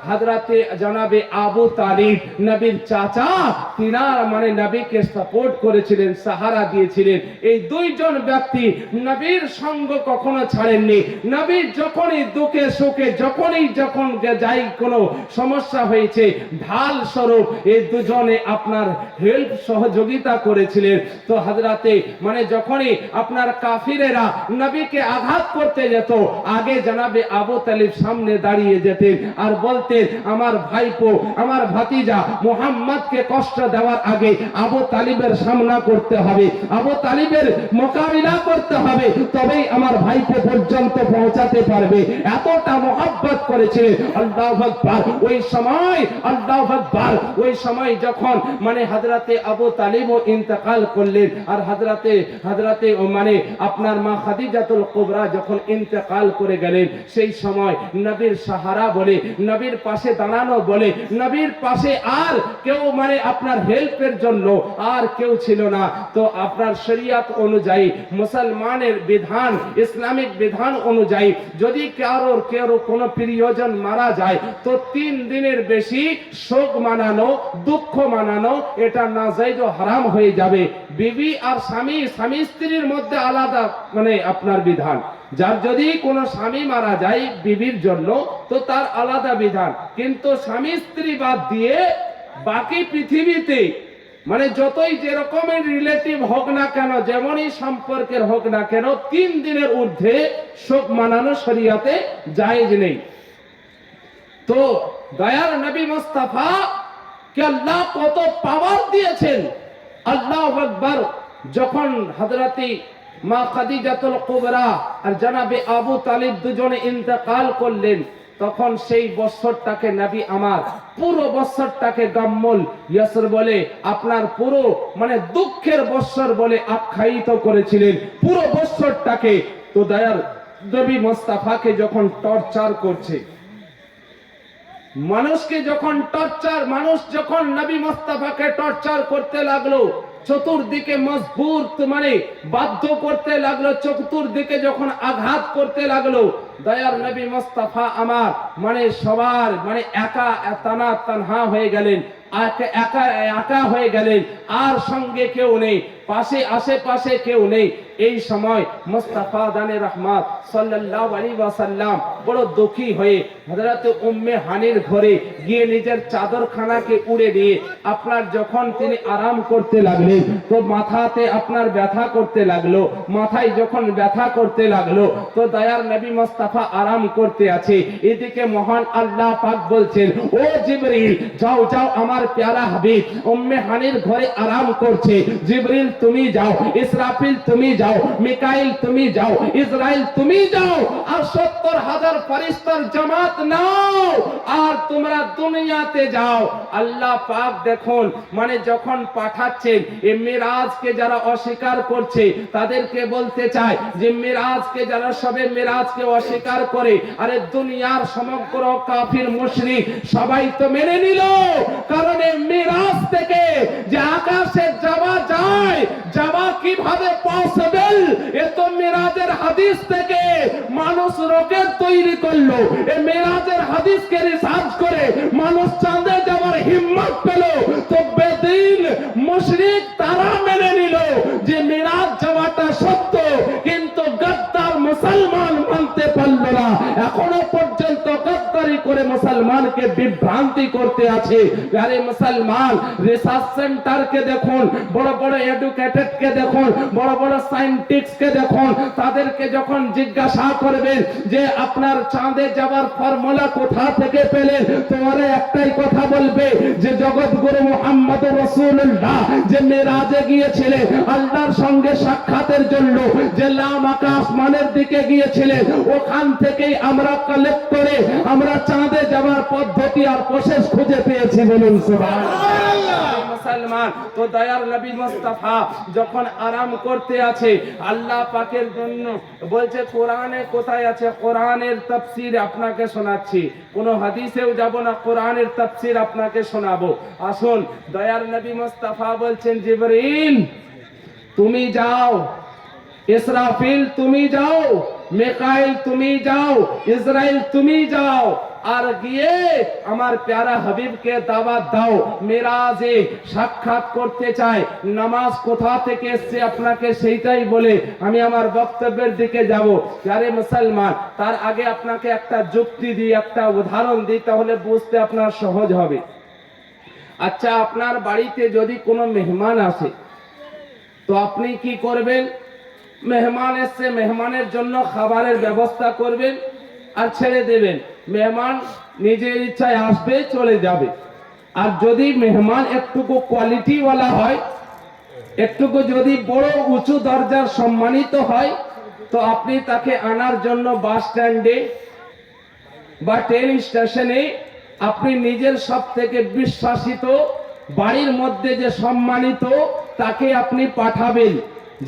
হযরতে জনাবে আবু তালিব, নবীর চাচা, তিনার মানে নবীকে সাপোর্ট করেছিলেন, সাহারা দিয়েছিলেন। এই দুইজন ব্যক্তি নবীর সঙ্গ কখনো ছাড়েননি। নবীর যখনই দুঃখে সুখে যখন যাই কোনো সমস্যা হয়েছে, ঢাল স্বরূপ এই দুজনে আপনার হেল্প সহযোগিতা করেছিলেন। তো হযরতে মানে যখনই আপনার কাফিরেরা নবীকে আঘাত করতে যেত, আগে জনাবে আবু তালিব সামনে দাঁড়িয়ে যেতেন আর বলতেন, আমার ভাইপো, আমার ভাতিজা মুহাম্মদকে কষ্ট দেওয়ার আগে আবু তালিবের সামনা করতে হবে, আবু তালিবের মোকাবিলা করতে হবে, তবেই আমার ভাইপো পর্যন্ত পৌঁছাতে পারবে। এতটা মোহাব্বত করেছিলেন। আল্লাহু আকবার। ওই সময় আল্লাহু আকবার, ওই সময় যখন মানে হযরতে আবু তালিবও ইন্তেকাল করলেন, আর হযরতে মানে আপনার মা খাদিজাতুল কুবরা যখন ইন্তেকাল করে গেলেন, সেই সময় নবীর সাহারা বলে, নবীর পাশে দাঁড়ানো বলে, নবীর পাশে আর কেউ মানে আপনার হেল্পের জন্য আর কেউ ছিল না। তো আপনার শরীয়ত অনুযায়ী, মুসলমানের বিধান, ইসলামিক বিধান অনুযায়ী যদি কারো কোনো প্রিয়জন মারা যায় তো 3 দিনের বেশি শোক মানানো, দুঃখ মানানো এটা নাজায়েজ ও হারাম হয়ে যাবে। বিবি আর স্বামী স্ত্রীর মধ্যে আলাদা মানে আপনার বিধান। যার যদি কোনো স্বামী মারা যায় বিবির জন্য তো তার আলাদা বিধান, কিন্তু স্বামী স্ত্রী বাদ দিয়ে বাকি পৃথিবীতে মানে যতই যে রকমের রিলেটিভ হোক না কেন, যেমনই সম্পর্কের হোক না কেন, 3 দিনের ঊর্ধ্বে শোক মানানো শরীয়তে জায়েজ নেই। তো দয়ার নবী মুস্তাফা कि अल्लाह কত পাওয়ার দিয়েছেন। আল্লাহু আকবার। যখন হযরতে মা খাদিজাতুল কুবরা আর জনাবে আবু তালিব দুজনে ইন্তেকাল করলেন, তখন সেই বছরটাকে নবী আমার পুরো বছরটাকে গাম্মুল ইয়াসর বলে, আপনার পুরো মানে দুঃখের বছর বলে আখ্যায়িত করেছিলেন পুরো বছরটাকে। তো দয়ার নবী মুস্তাফাকে যখন টর্চার করছে, মানুষকে যখন টর্চার, মানুষ যখন নবী মুস্তাফাকে টর্চার করতে লাগলো, চতুর্দিকে মজবুর মানে বাধ্য করতে লাগলো, চতুর্দিকে যখন আঘাত করতে লাগলো, দয়ার নবী মুস্তাফা আমার মানে সবার মানে একা তানহা হয়ে গেলেন, একা একা হয়ে গেলেন, আর সঙ্গে কেউ নেই, পাশে আশেপাশে কেউ নেই। এই সময় মুস্তাফা দানে রহমত সাল্লাল্লাহু আলাইহি ওয়াসাল্লাম বড় দুঃখী হয়ে হযরত উম্মে হানির ঘরে গিয়ে নিজের চাদরখানাকে উড়ে দিয়ে আপনার যখন তিনি আরাম করতে লাগলেন, তো মাথাতে আপনার ব্যথা করতে লাগলো, মাথায় যখন ব্যথা করতে লাগলো, তো দয়ার নবী মুস্তাফা আরাম করতে আছে, এদিকে মহান আল্লাহ পাক বলছেন, ও জিবরিল যাও যাও, আমার প্যারা হাবিব উম্মে হানির ঘরে আরাম করছে, জিবরিল তুমি যাও, ইসরাফিল তুমি যাও, মিকাইল তুমি যাও, ইসরাইল তুমি যাও, আর 70,000 ফেরেশতার জামাত নাও, আর তোমরা দুনিয়াতে যাও। আল্লাহ পাক দেখুন মানে যখন পাঠাচ্ছেন, এই মিরাজকে যারা অস্বীকার করছে তাদেরকে বলতে চায় যে মিরাজকে যারা সবে মিরাজকে অস্বীকার করে, আরে দুনিয়ার সমগ্র কাফির মুশরিক সবাই তো মেনে নিল, কারণ এই মিরাজ থেকে যে আকাশে যাওয়া যায়, যাওয়া কিভাবে পসিবল, এ তো মিরাজের হাদিস থেকে মানুষ রকেট তৈরি করলো, এই মিরাজের হাদিসকে রিসার্চ করে মানুষ চাঁদে যাওয়ার হিম্মত পেল, তো বেদিন মুশরিক তারা মেনে নিল যে মিরাজ যাওয়াটা সত্য, কিন্তু গদ্দার মুসলমান মানতে পারল না। এখনো পর্যন্ত গদ্দারি করে মুসলমানকে বিভ্রান্তি করতে আছে। আরে মুসলমান রিসার্চ সেন্টারকে দেখুন, বড় বড় এডুকেটেড কে দেখুন, বড় বড় সায়েন্টিস্ট কে দেখুন, তাদেরকে যখন জিজ্ঞাসা করবেন যে আপনার চাঁদে যাওয়ার ফর্মুলা কোথা থেকে পেলেন, তোমারে একটাই কথা বলবে যে জগৎগুরু মুহাম্মদুর রাসূলুল্লাহ যে মেরাজে গিয়েছিলেন আল্লাহর সঙ্গে সাক্ষাতের জন্য, যে লাম আকাশমানের দিকে গিয়েছিলেন, ওখান থেকেই আমরা কালেক্ট করে আমরা চাঁদে যাওয়ার পদ্ধতি আর প্রসেস খুঁজে পেয়েছি। বলুন সুবহানাল্লাহ। মুসলমান তো দয়ার নবী মুস্তাফা যখন আরাম করতে আছে, আল্লাহ পাকের জন্য বলছে, কোরআনে কোথায় আছে, কোরআনের তাফসীর আপনাকে শোনাচ্ছি, কোন হাদিসেও যাব না, কোরআনের তাফসীর আপনাকে শোনাবো। আসুন, দয়ার নবী মুস্তাফা বলছেন, জিবরিল তুমি যাও, ইসরাফিল তুমি যাও, মিকাইল তুমি যাও, ইসরাইল তুমি যাও, আর গিয়ে আমার প্যারা হাবিবকে দাওয়াত দাও, মিরাজে সাক্ষাৎ করতে চাই। নামাজ কোথা থেকে এসেছে আপনাকে সেইটাই বলে আমি আমার বক্তব্যের দিকে যাব। আরে মুসলমান, তার আগে আপনাকে একটা যুক্তি দিই, একটা উদাহরণ দিই, তাহলে বুঝতে আপনার সহজ হবে। আচ্ছা, আপনার বাড়িতে যদি কোনো মেহমান আসে, তো আপনি কি করবেন? মেহমান এসে মেহমানের জন্য খাবারের ব্যবস্থা করবেন আর ছেড়ে দেবেন, মেহমান নিজের ইচ্ছায় আসবে চলে যাবে। আর যদি মেহমান একটুকু কোয়ালিটিওয়ালা হয়, একটুকু যদি বড় উঁচু দরজার সম্মানিত হয়, তো আপনি তাকে আনার জন্য বাস স্ট্যান্ডে বা ট্রেন স্টেশনে আপনি নিজের সব থেকে বিশ্বাসিত বাড়ির মধ্যে যে সম্মানিত তাকে আপনি পাঠাবেন,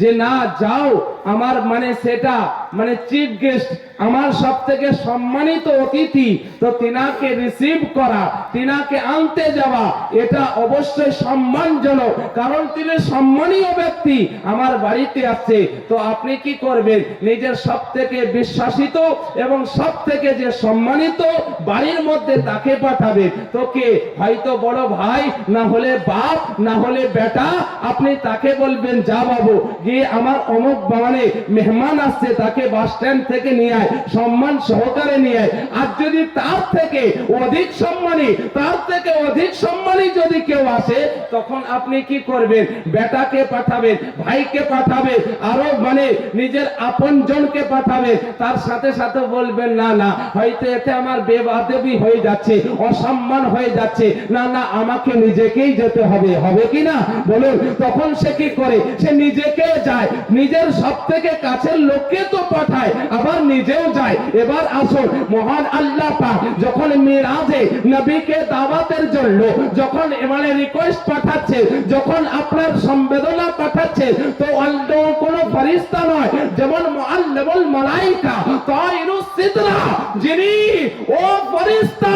যে না যাও, আমার মানে সেটা মানে চিফ গেস্ট, আমার সব থেকে সম্মানিত অতিথি, তো তিনাকে রিসিভ করা, তিনাকে আনতে যাওয়া, এটা অবশ্যই সম্মানজনক, কারণ তিনি সম্মানীয় ব্যক্তি আমার বাড়িতে আসছে। তো আপনি কি করবেন? নিজের সব থেকে বিশ্বাসিত এবং সব থেকে যে সম্মানিত বাড়ির মধ্যে তাকে পাঠাবেন। তোকে হয়তো বড় ভাই, না হলে বাপ, না হলে বেটা, আপনি তাকে বলবেন, যা বাবু গিয়ে আমার অমুক মানে মেহমান আসছে তাকে বাস স্ট্যান্ড থেকে নিয়ে আয়, সম্মান সহকারে নিয়ে আয়। আর যদি তার থেকে অধিক সম্মানী, তার থেকে অধিক সম্মানী যদি কেউ আসে, তখন আপনি কি করবেন? বেটাকে পাঠাবেন, ভাইকে পাঠাবেন, আরো মানে নিজের আপন জনকে পাঠাবেন। তার সাথে সাথে বলবেন না না, হয়তো এতে আমার বেয়াদবি হয়ে যাচ্ছে, অসম্মান হয়ে যাচ্ছে, না না আমাকে নিজেকেই যেতে হবে। হবে কি না বলুন? তখন সে কি করে? সে নিজেকে যায়, নিজের সব থেকে কাছের লোককে তো পাঠায়, আবার নিজেও যায়। এবার আসুন, মহান আল্লাহ পাক যখন মিরাজে নবীকে দাওয়াতের জন্য যখন মানে রিকোয়েস্ট পাঠাচ্ছে, যখন আপনার সম্বেদনা পাঠাচ্ছে, তো অন্য কোন ফেরেশতা নয়, যেমন মুআল্লিমুল মালায়েকা তায়রুস সিদরা, যিনি ও ফেরেশতা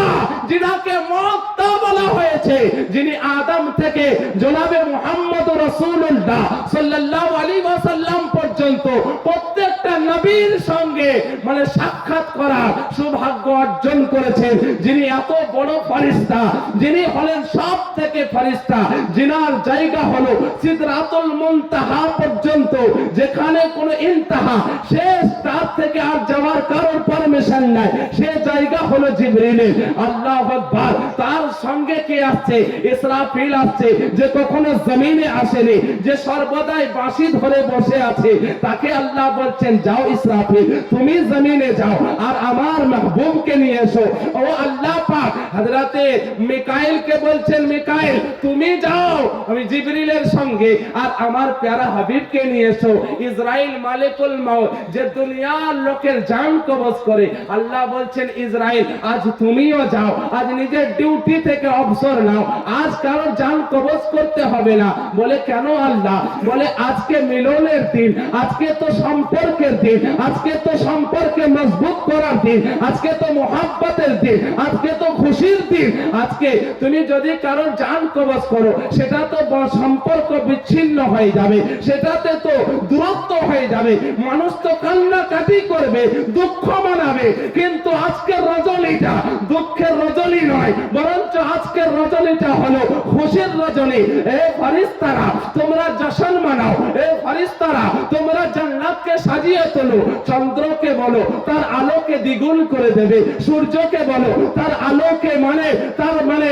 যিনাকে মুক্তা বলা হয়েছে, যিনি আদম থেকে জনাবে মুহাম্মদ রাসূলুল্লাহ সাল্লাল্লাহু আলাইহি ওয়াসাল্লাম পর্যন্ত প্রত্যেকটা নবীর সঙ্গে মানে সাক্ষাৎ করার সৌভাগ্য অর্জন করেছেন, যিনি এত বড় ফেরেশতা, যিনি হলেন সব থেকে ফেরেশতা, যিনার জায়গা হলো সিদরাতুল মুনতাহা পর্যন্ত, যেখানে কোনো ইন্তাহা শেষ, তার থেকে আর যাওয়ার কারোর পারমিশন নাই, সে জায়গা হলো জিবরিলের। আল্লাহু আকবার। তার সঙ্গে কে আসছে? ইসরাফিল আসছে, যে কখনো জমিনে আসেনি, যে সর্বদাই বাঁশি ধরে বসে আছে। তাকে আল্লাহ বলছেন, যাও ইসরাফিল, তুমি জমিনে যাও আর আমার মাহবুবকে নিয়ে এসো। ও আল্লাহ পাক হযরতে মিকাইলকে বলছেন, মিকাইল তুমি যাও আমি জিবরিলের সঙ্গে, আর আমার প্যারা হাবিবকে নিয়ে এসো। ইসরাইল মালিকুল মউত, যে দুনিয়ার লোকের জান কবজ করে, আল্লাহ বলছেন ইসরাইল আজ তুমিও যাও, আজ নিজের ডিউটি থেকে অবসর নাও, আজ কারো জান কবজ করতে হবে না। বলে কেন আল্লাহ? বলে আজকে মিলনের দিন, আজকে তো সম্পর্কের দিন, আজকে তো সম্পর্কে মজবুত করার দিন, আজকে তো মোহাব্বতের দিন, আজকে তো খুশির দিন। আজকে তুমি যদি কারো জান কবজ করো, সেটা তো সম্পর্ক বিচ্ছিন্ন হয়ে যাবে, সেটাতে তো দূরত্ব হয়ে যাবে, মানুষ তো কান্নাকাটি করবে, দুঃখ মানাবে। কিন্তু আজকের রজনীটা দুঃখের রজনী নয়, বরঞ্চ আজকের রজনীটা হলো খুশির রজনী। এ ফেরেশতারা তোমরা জশ্ন মানাও, এ ফেরেশতারা তোমরা জান্নাতকে সাজিয়ে তোলো। চন্দ্রকে বলো তার আলোকে দ্বিগুণ করে দেবে, সূর্যকে বলো তার আলোকে মানে তার মানে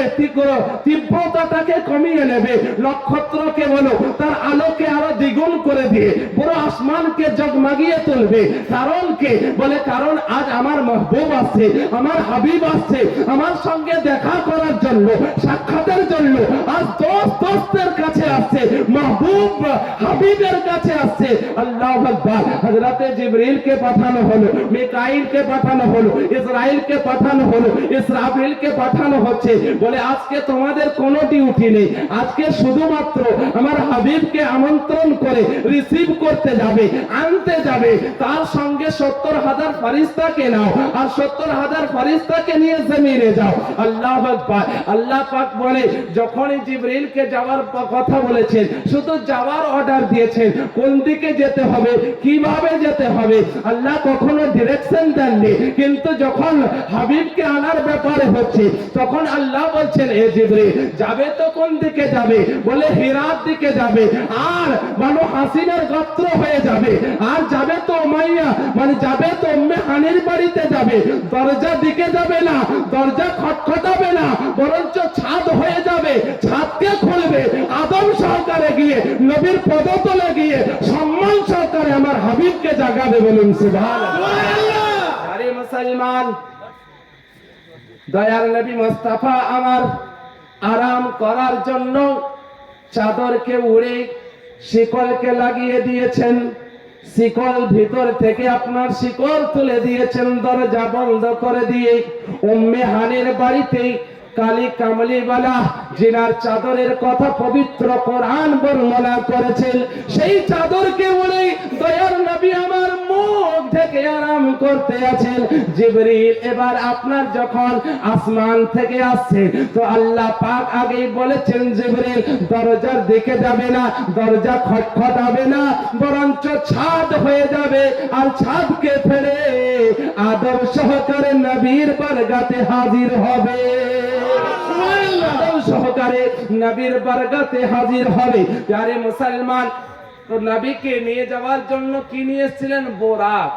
তীব্রতাটাকে কমিয়ে নেবে, নক্ষত্রকে বলো তার আলোকে আরো দ্বিগুণ করে দিয়ে পুরো আসমানকে জগমগিয়ে তুলবে। কারণ কে? বলে কারণ আজ আমার মাহবুব আসছে, আমার হাবিব আসছে আমার সঙ্গে দেখা করার জন্য, সাক্ষাতের জন্য। আজ দোস্তের কাছে আসছে, মাহবুব হাবিবের কাছে আসছে। আল্লাহু আকবার। হযরতে জিবরিলকে পাঠানো হলো, মিকাইলকে পাঠানো হলো, ইসরাইলকে পাঠানো হলো, ইসরাফিলকে পাঠানো হচ্ছে। বলে আজকে তোমাদের কোনো ডিউটি নেই, আজকে শুধুমাত্র আমার হাবিবকে আমন্ত্রণ করে রিসিভ করতে যাবে, আনতে যাবে। তার সঙ্গে 70,000 ফেরেশতাকে নাও, আর 70,000 ফেরেশতাকে নিয়ে জমিনে যাও। আল্লাহু আকবার। আল্লাহ পাক বলে যখনই জিবরিলকে যাওয়ার কথা বলেছেন, শুধু যাওয়ার অর্ডার দিয়েছেন, কোন দিকে যেতে হবে, কিভাবে যেতে হবে, আল্লাহ কখনো ডিরেকশন দেননি। কিন্তু যখন হাবিবকে আনার ব্যাপারে হচ্ছে, তখন আল্লাহ বলছেন এ জিবরিল যাবে তো কোন দিকে যাবে? বলে হিরার দিকে যাবে, আর বনু হাসিনের গোত্র হয়ে যাবে, আর যাবে তো উমাইয়া মানে যাবে তো উম্মে হানির বাড়িতে যাবে। দরজা দিকে যাবে না, দরজা খটখটাবে না, বরঞ্চ ছাদ হয়ে যাবে, ছাদকে খুলবে, আদম সহকারে গিয়ে নবীর পদতলে গিয়ে সম্মান সহকারে আমার হাবিবকে জাগাবে। বলুন সুবহানাল্লাহ। আরে মুসলমান, দয়ার নবী মুস্তাফা আমার আরাম করার জন্য চাদরকে উড়ে শিকলকে লাগিয়ে দিয়েছেন, শিকল ভিতর থেকে আপনার শিকল তুলে দিয়েছেন, দরজা বন্ধ করে দিয়ে উম্মে হানির বাড়িতে কালী কামলিওয়ালা জিনার চাদরের কথা পবিত্র কোরআন বর্ণনা করেছেন, সেই চাদরকে উড়ে দয়ার নবী আমার মুখ থেকে আরাম করতে আছেন। জিবরিল এবার আপনার যখন আসমান থেকে আসছে, তো আল্লাহ পাক আগেই বলেছেন জিবরিল দরজার দিকে যাবে না, দরজা খটখটাবে না, বরঞ্চ ছাদ হয়ে যাবে, আর ছাদকে ফেলে আদম সহকারে নবীর বারগাতে হাজির হবে, আদম সহকারে নবীর বারগাতে হাজির হবে। প্যারে মুসলমান, তো নবীকে নিয়ে যাওয়ার জন্য কি নিয়ে এসেছিলেন? বোরাক।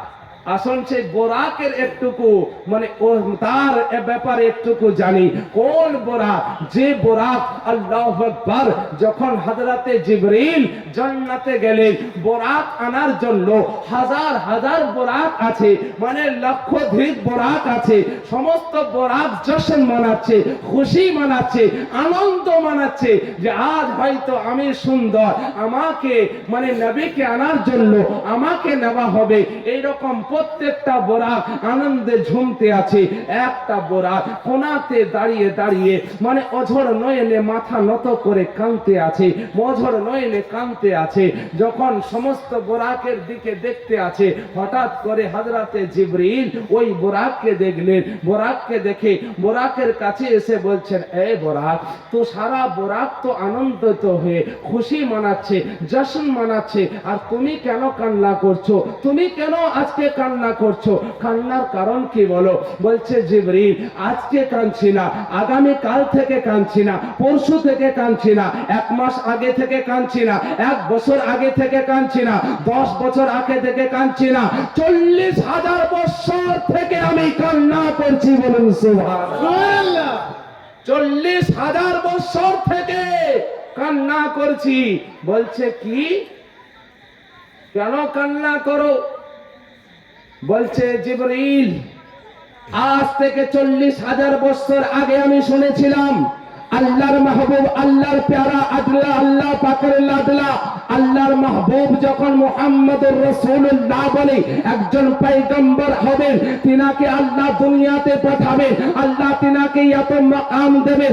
আসুন সেই বোরাকের একটুকু মানে ও তার ব্যাপারে একটুকু জানি। কোন বোরাক? যে বোরাক আল্লাহু আকবার, যখন হযরতে জিবরিল জান্নাতে গেলেন বোরাক আনার জন্য, হাজার হাজার বোরাক আছে, মানে লক্ষাধিক বোরাক আছে। সমস্ত বোরাক জশ্ন মানাচ্ছে, খুশি মানাচ্ছে, আনন্দ মানাচ্ছে যে আজ হয়তো আমি সুন্দর, আমাকে মানে নবীকে আনার জন্য আমাকে নেওয়া হবে। এইরকম প্রত্যেকটা বোরাক আনন্দে ঝুমতে আছে। একটা বোরাক কোনাতে দাঁড়িয়ে দাঁড়িয়ে মানে অঝর নয়নে মাথা নত করে কাঁদতে আছে, অঝর নয়নে কাঁদতে আছে। যখন সমস্ত বোরাকের দিকে দেখতে আছে, হঠাৎ করে হযরতে জিবরিল ওই বোরাককে দেখলেন। বোরাককে দেখে বোরাকের কাছে এসে বলছেন, এই বোরাক, তো সারা বোরাক তো আনন্দিত হয়ে খুশি মানাচ্ছে, জশ্ন মানাচ্ছে, আর তুমি কেন কান্না করছো? তুমি কেন আজকে কান্না করছো? কান্নার কারণ কি বলো? বলছে জিবরিল, আজকে কাঁদছি না, আগামী কাল থেকে কাঁদছি না, পরশু থেকে কাঁদছি না, 1 মাস আগে থেকে কাঁদছি না, 1 বছর আগে থেকে কাঁদছি না, 10 বছর আগে থেকে কাঁদছি না, 40,000 বছর থেকে আমি কান্না করছি। বলুন সুবহানাল্লাহ। 40,000 বছর থেকে কান্না করছি। বলছে কি, কেন কান্না করো? বলছে জিবরিল, আজ থেকে 40,000 বছর আগে আমি শুনেছিলাম আল্লাহর মাহবুব, আল্লাহর প্যারা আদলা, আল্লাহ পাকের লাদলা, আল্লাহর মাহবুব যখন মুহাম্মদুর রাসূলুল্লাহ বলে একজন পয়গম্বর হবেন, তিনাকে আল্লাহ দুনিয়াতে পাঠাবেন, আল্লাহ তিনাকে এত মাকাম দেবেন,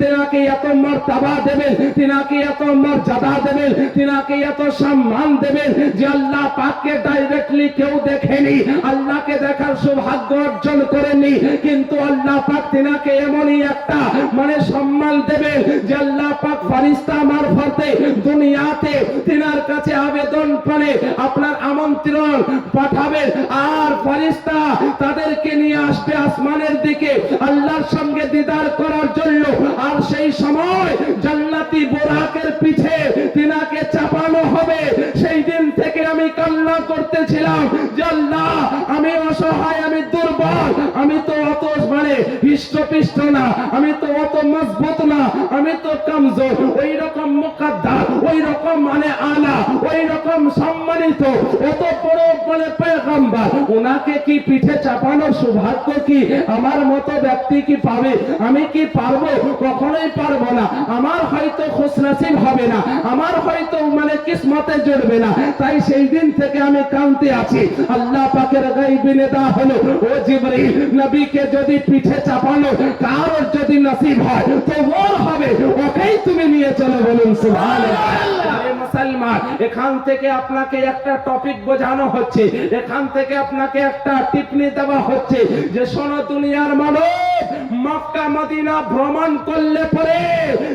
তিনাকে এত মর্তবা দেবেন, তিনাকে এত মর্যাদা দেবেন, তিনাকে এত সম্মান দেবেন যে আল্লাহ পাককে ডাইরেক্টলি কেউ দেখেনি, আল্লাহকে দেখার সৌভাগ্য অর্জন করেনি, কিন্তু আল্লাহ পাক তিনাকে এমনই একটা মানে সম্মান দেবেন যে আল্লাহ পাক ফেরেশতা মারফতে দুনিয়াতে তিনার কাছে আবেদন করে আপনার আমন্ত্রণ পাঠাবেন, আর ফেরেশতা তাদেরকে নিয়ে আসবে আসমানের দিকে আল্লাহর সঙ্গে দিদার করার জন্য। আর সেই সময় জান্নাতি বোরাকের পিছে তিনাকে চাপানো হবে। সেই দিন থেকে আমি কান্না করতেছিলাম যে আল্লাহ, আমি অসহায়, আমি দুর্বল, আমি তো অত মানে হৃষ্টপিষ্ট না, আমি তো অত মজবুত না, আমি তো কমজোর। ওই রকম মুকদ্দার, ওই রকম মানে আলা, ওই রকম সম্মানিত অত বড় মানে পয়গম্বর, ওনাকে কি পিঠে চাপানোর সৌভাগ্য কি আমার মতো ব্যক্তি কি পাবে? আমি কি পারবো? কখনোই পারবো না। আমার হয়তো খুশনসিব হবে না, আমার হয়তো মানে কিসমতে জুড়বে না। তাই সেই দিন থেকে আমি কাঁদতে আছি। আল্লাহ পাকের গায়বী নেতা হলো, ও জিবরিল, নবীকে যদি পিঠে চাপানো কারোর যদি নসিব হয় তো ওর হবে, ওকেই তুমি নিয়ে চলো। বলুন সুবহানাল্লাহ। মুসলমান, এখান থেকে আপনাকে একটা টপিক বোঝানো হচ্ছে, এখান থেকে আপনাকে একটা টিপ্পনি দেওয়া হচ্ছে যে শোনো দুনিয়ার মানুষ, মক্কা মদিনা ভ্রমণ করলে পরে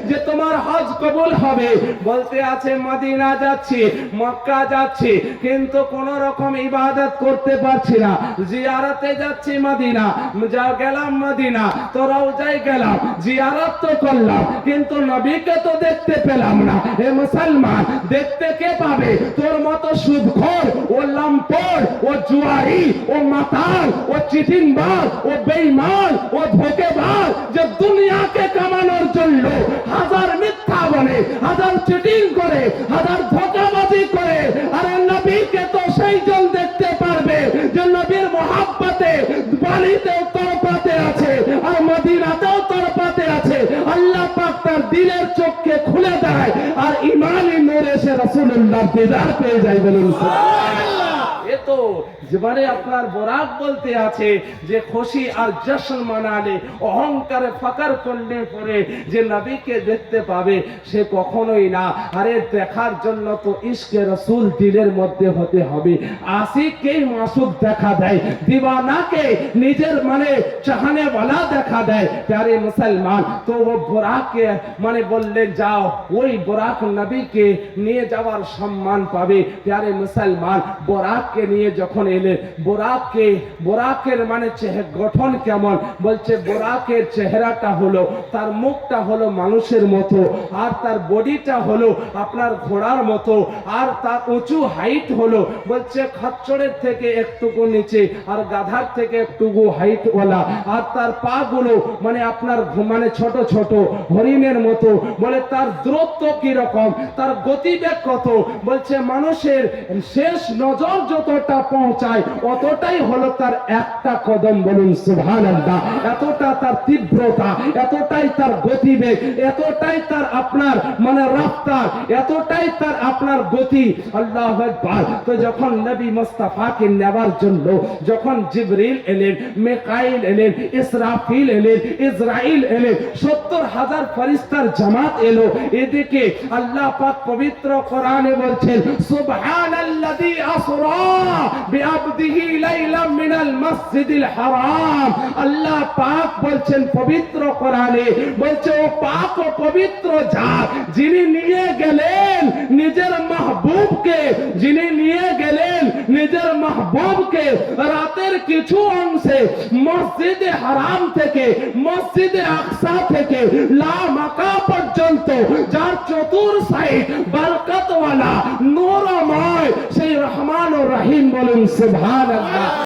যে তোমার হজ কবুল হবে। বলতে আছে মদিনা যাচ্ছি, মক্কা যাচ্ছি, কিন্তু কোন রকম ইবাদত করতে পারছি না। জিয়ারতে যাচ্ছি মদিনা, যা গেলাম মদিনা তো রওজায় গেলাম, জিয়ারত তো করলাম, কিন্তু নবীকে তো দেখতে পেলাম না। হে মুসলমান, দেখতে কে পাবে? তোর মতো সুদখোর, ও লম্পট, ও জুয়ারি, ও মাতাল, ও চিটিংবাজ, ও বেঈমান, ও ধোঁকেবাজ, যে দুনিয়াকে কামানোর জন্য হাজার মিথ্যা বলে, হাজার চিটিং করে, হাজার ধোঁকাবাজি করে। আরে নবীকে তো সেই জন দেখতে পারবে যে নবীর মহাব্বতে বাড়িতেও তরপাতে আছে আর মদিনাতেও তরপাতে আছে। আল্লাহ পাক তার দিলের চোখকে খুলে দেয় আর ইমানি নূর এসে রাসূলুল্লাহ দিদার পেয়ে যায়। বলুন সুবহানাল্লাহ। এ তো জীবনে আপনার বোরাক বলতে আছে যে খুশি আর জশ্ন মানালে, অহংকারে ফাকার করলে পরে যে নবীকে দেখতে পাবে সে কখনোই না। আরে দেখার জন্য তো ইশকে রাসূল দিলের মধ্যে হতে হবে। আশিককেই মাসুক দেখা দেয়, দিওয়ানাকে নিজের মানে চাহনে वाला দেখা দেয়। প্যারে মুসলমান, তো ও বোরাককে মানে বললেন যাও, ওই বোরাক নবীকে নিয়ে যাওয়ার সম্মান পাবে। প্যারে মুসলমান, বোরাককে নিয়ে যখন এলেন, বোরাকের মানে গঠন কেমন? বলছে বোরাকের চেহারাটা হলো, তার মুখটা হলো মানুষের মতো, আর তার বডিটা হলো আপনার ঘোড়ার মতো, আর তার উঁচু হাইট হলো বলছে খচ্চরের থেকে একটুকু নিচে, আর গাধার থেকে একটুকু হাইট ওলা, আর তার পা গুলো মানে আপনার মানে ছোট ছোট হরিণের মতো। বলে তার দূরত্ব কিরকম, তার গতিবেগ কত? বলছে মানুষের শেষ নজর যতটা পৌঁছায় অতটাই হলো তার একটা কদম। বলুন সুবহানাল্লাহ। এতটা তার তীব্রতা, এতটাই তার গতিবেগ, এতটাই তার আপনার মানে রফতার, এতটাই তার আপনার গতি। আল্লাহু আকবার। তো যখন নবী মুস্তাফাকে নেবার জন্য যখন জিবরিল এলেন, মিকাইল এলেন, ইসরাফিল এলেন, ইসরাইল এলেন, 70,000 ফেরেশতার জামাত এলো। এদিকে আল্লাহ পাক পবিত্র কোরআনে বলছেন সুবহানাল্লাযী আসরা বিআবদিহি লাইলাম মিনাল মাসজিদিল হারাম। আল্লাহ পাক বলছেন পবিত্র কোরআনে, বলছে ও পাক ও পবিত্র জাত যিনি নিয়ে গেলেন নিজের মাহবুবকে, যিনি নিয়ে গেলেন নিজের মাহবুবকে রাতের কিছু অংশে মসজিদে হারাম থেকে মসজিদে আকসা থেকে লা মাকা পর্যন্ত, যার চতুর সাইড বরকতওয়ালা নূরময় সেই রহমান ও রহিম। বলুন সুবহানাল্লাহ।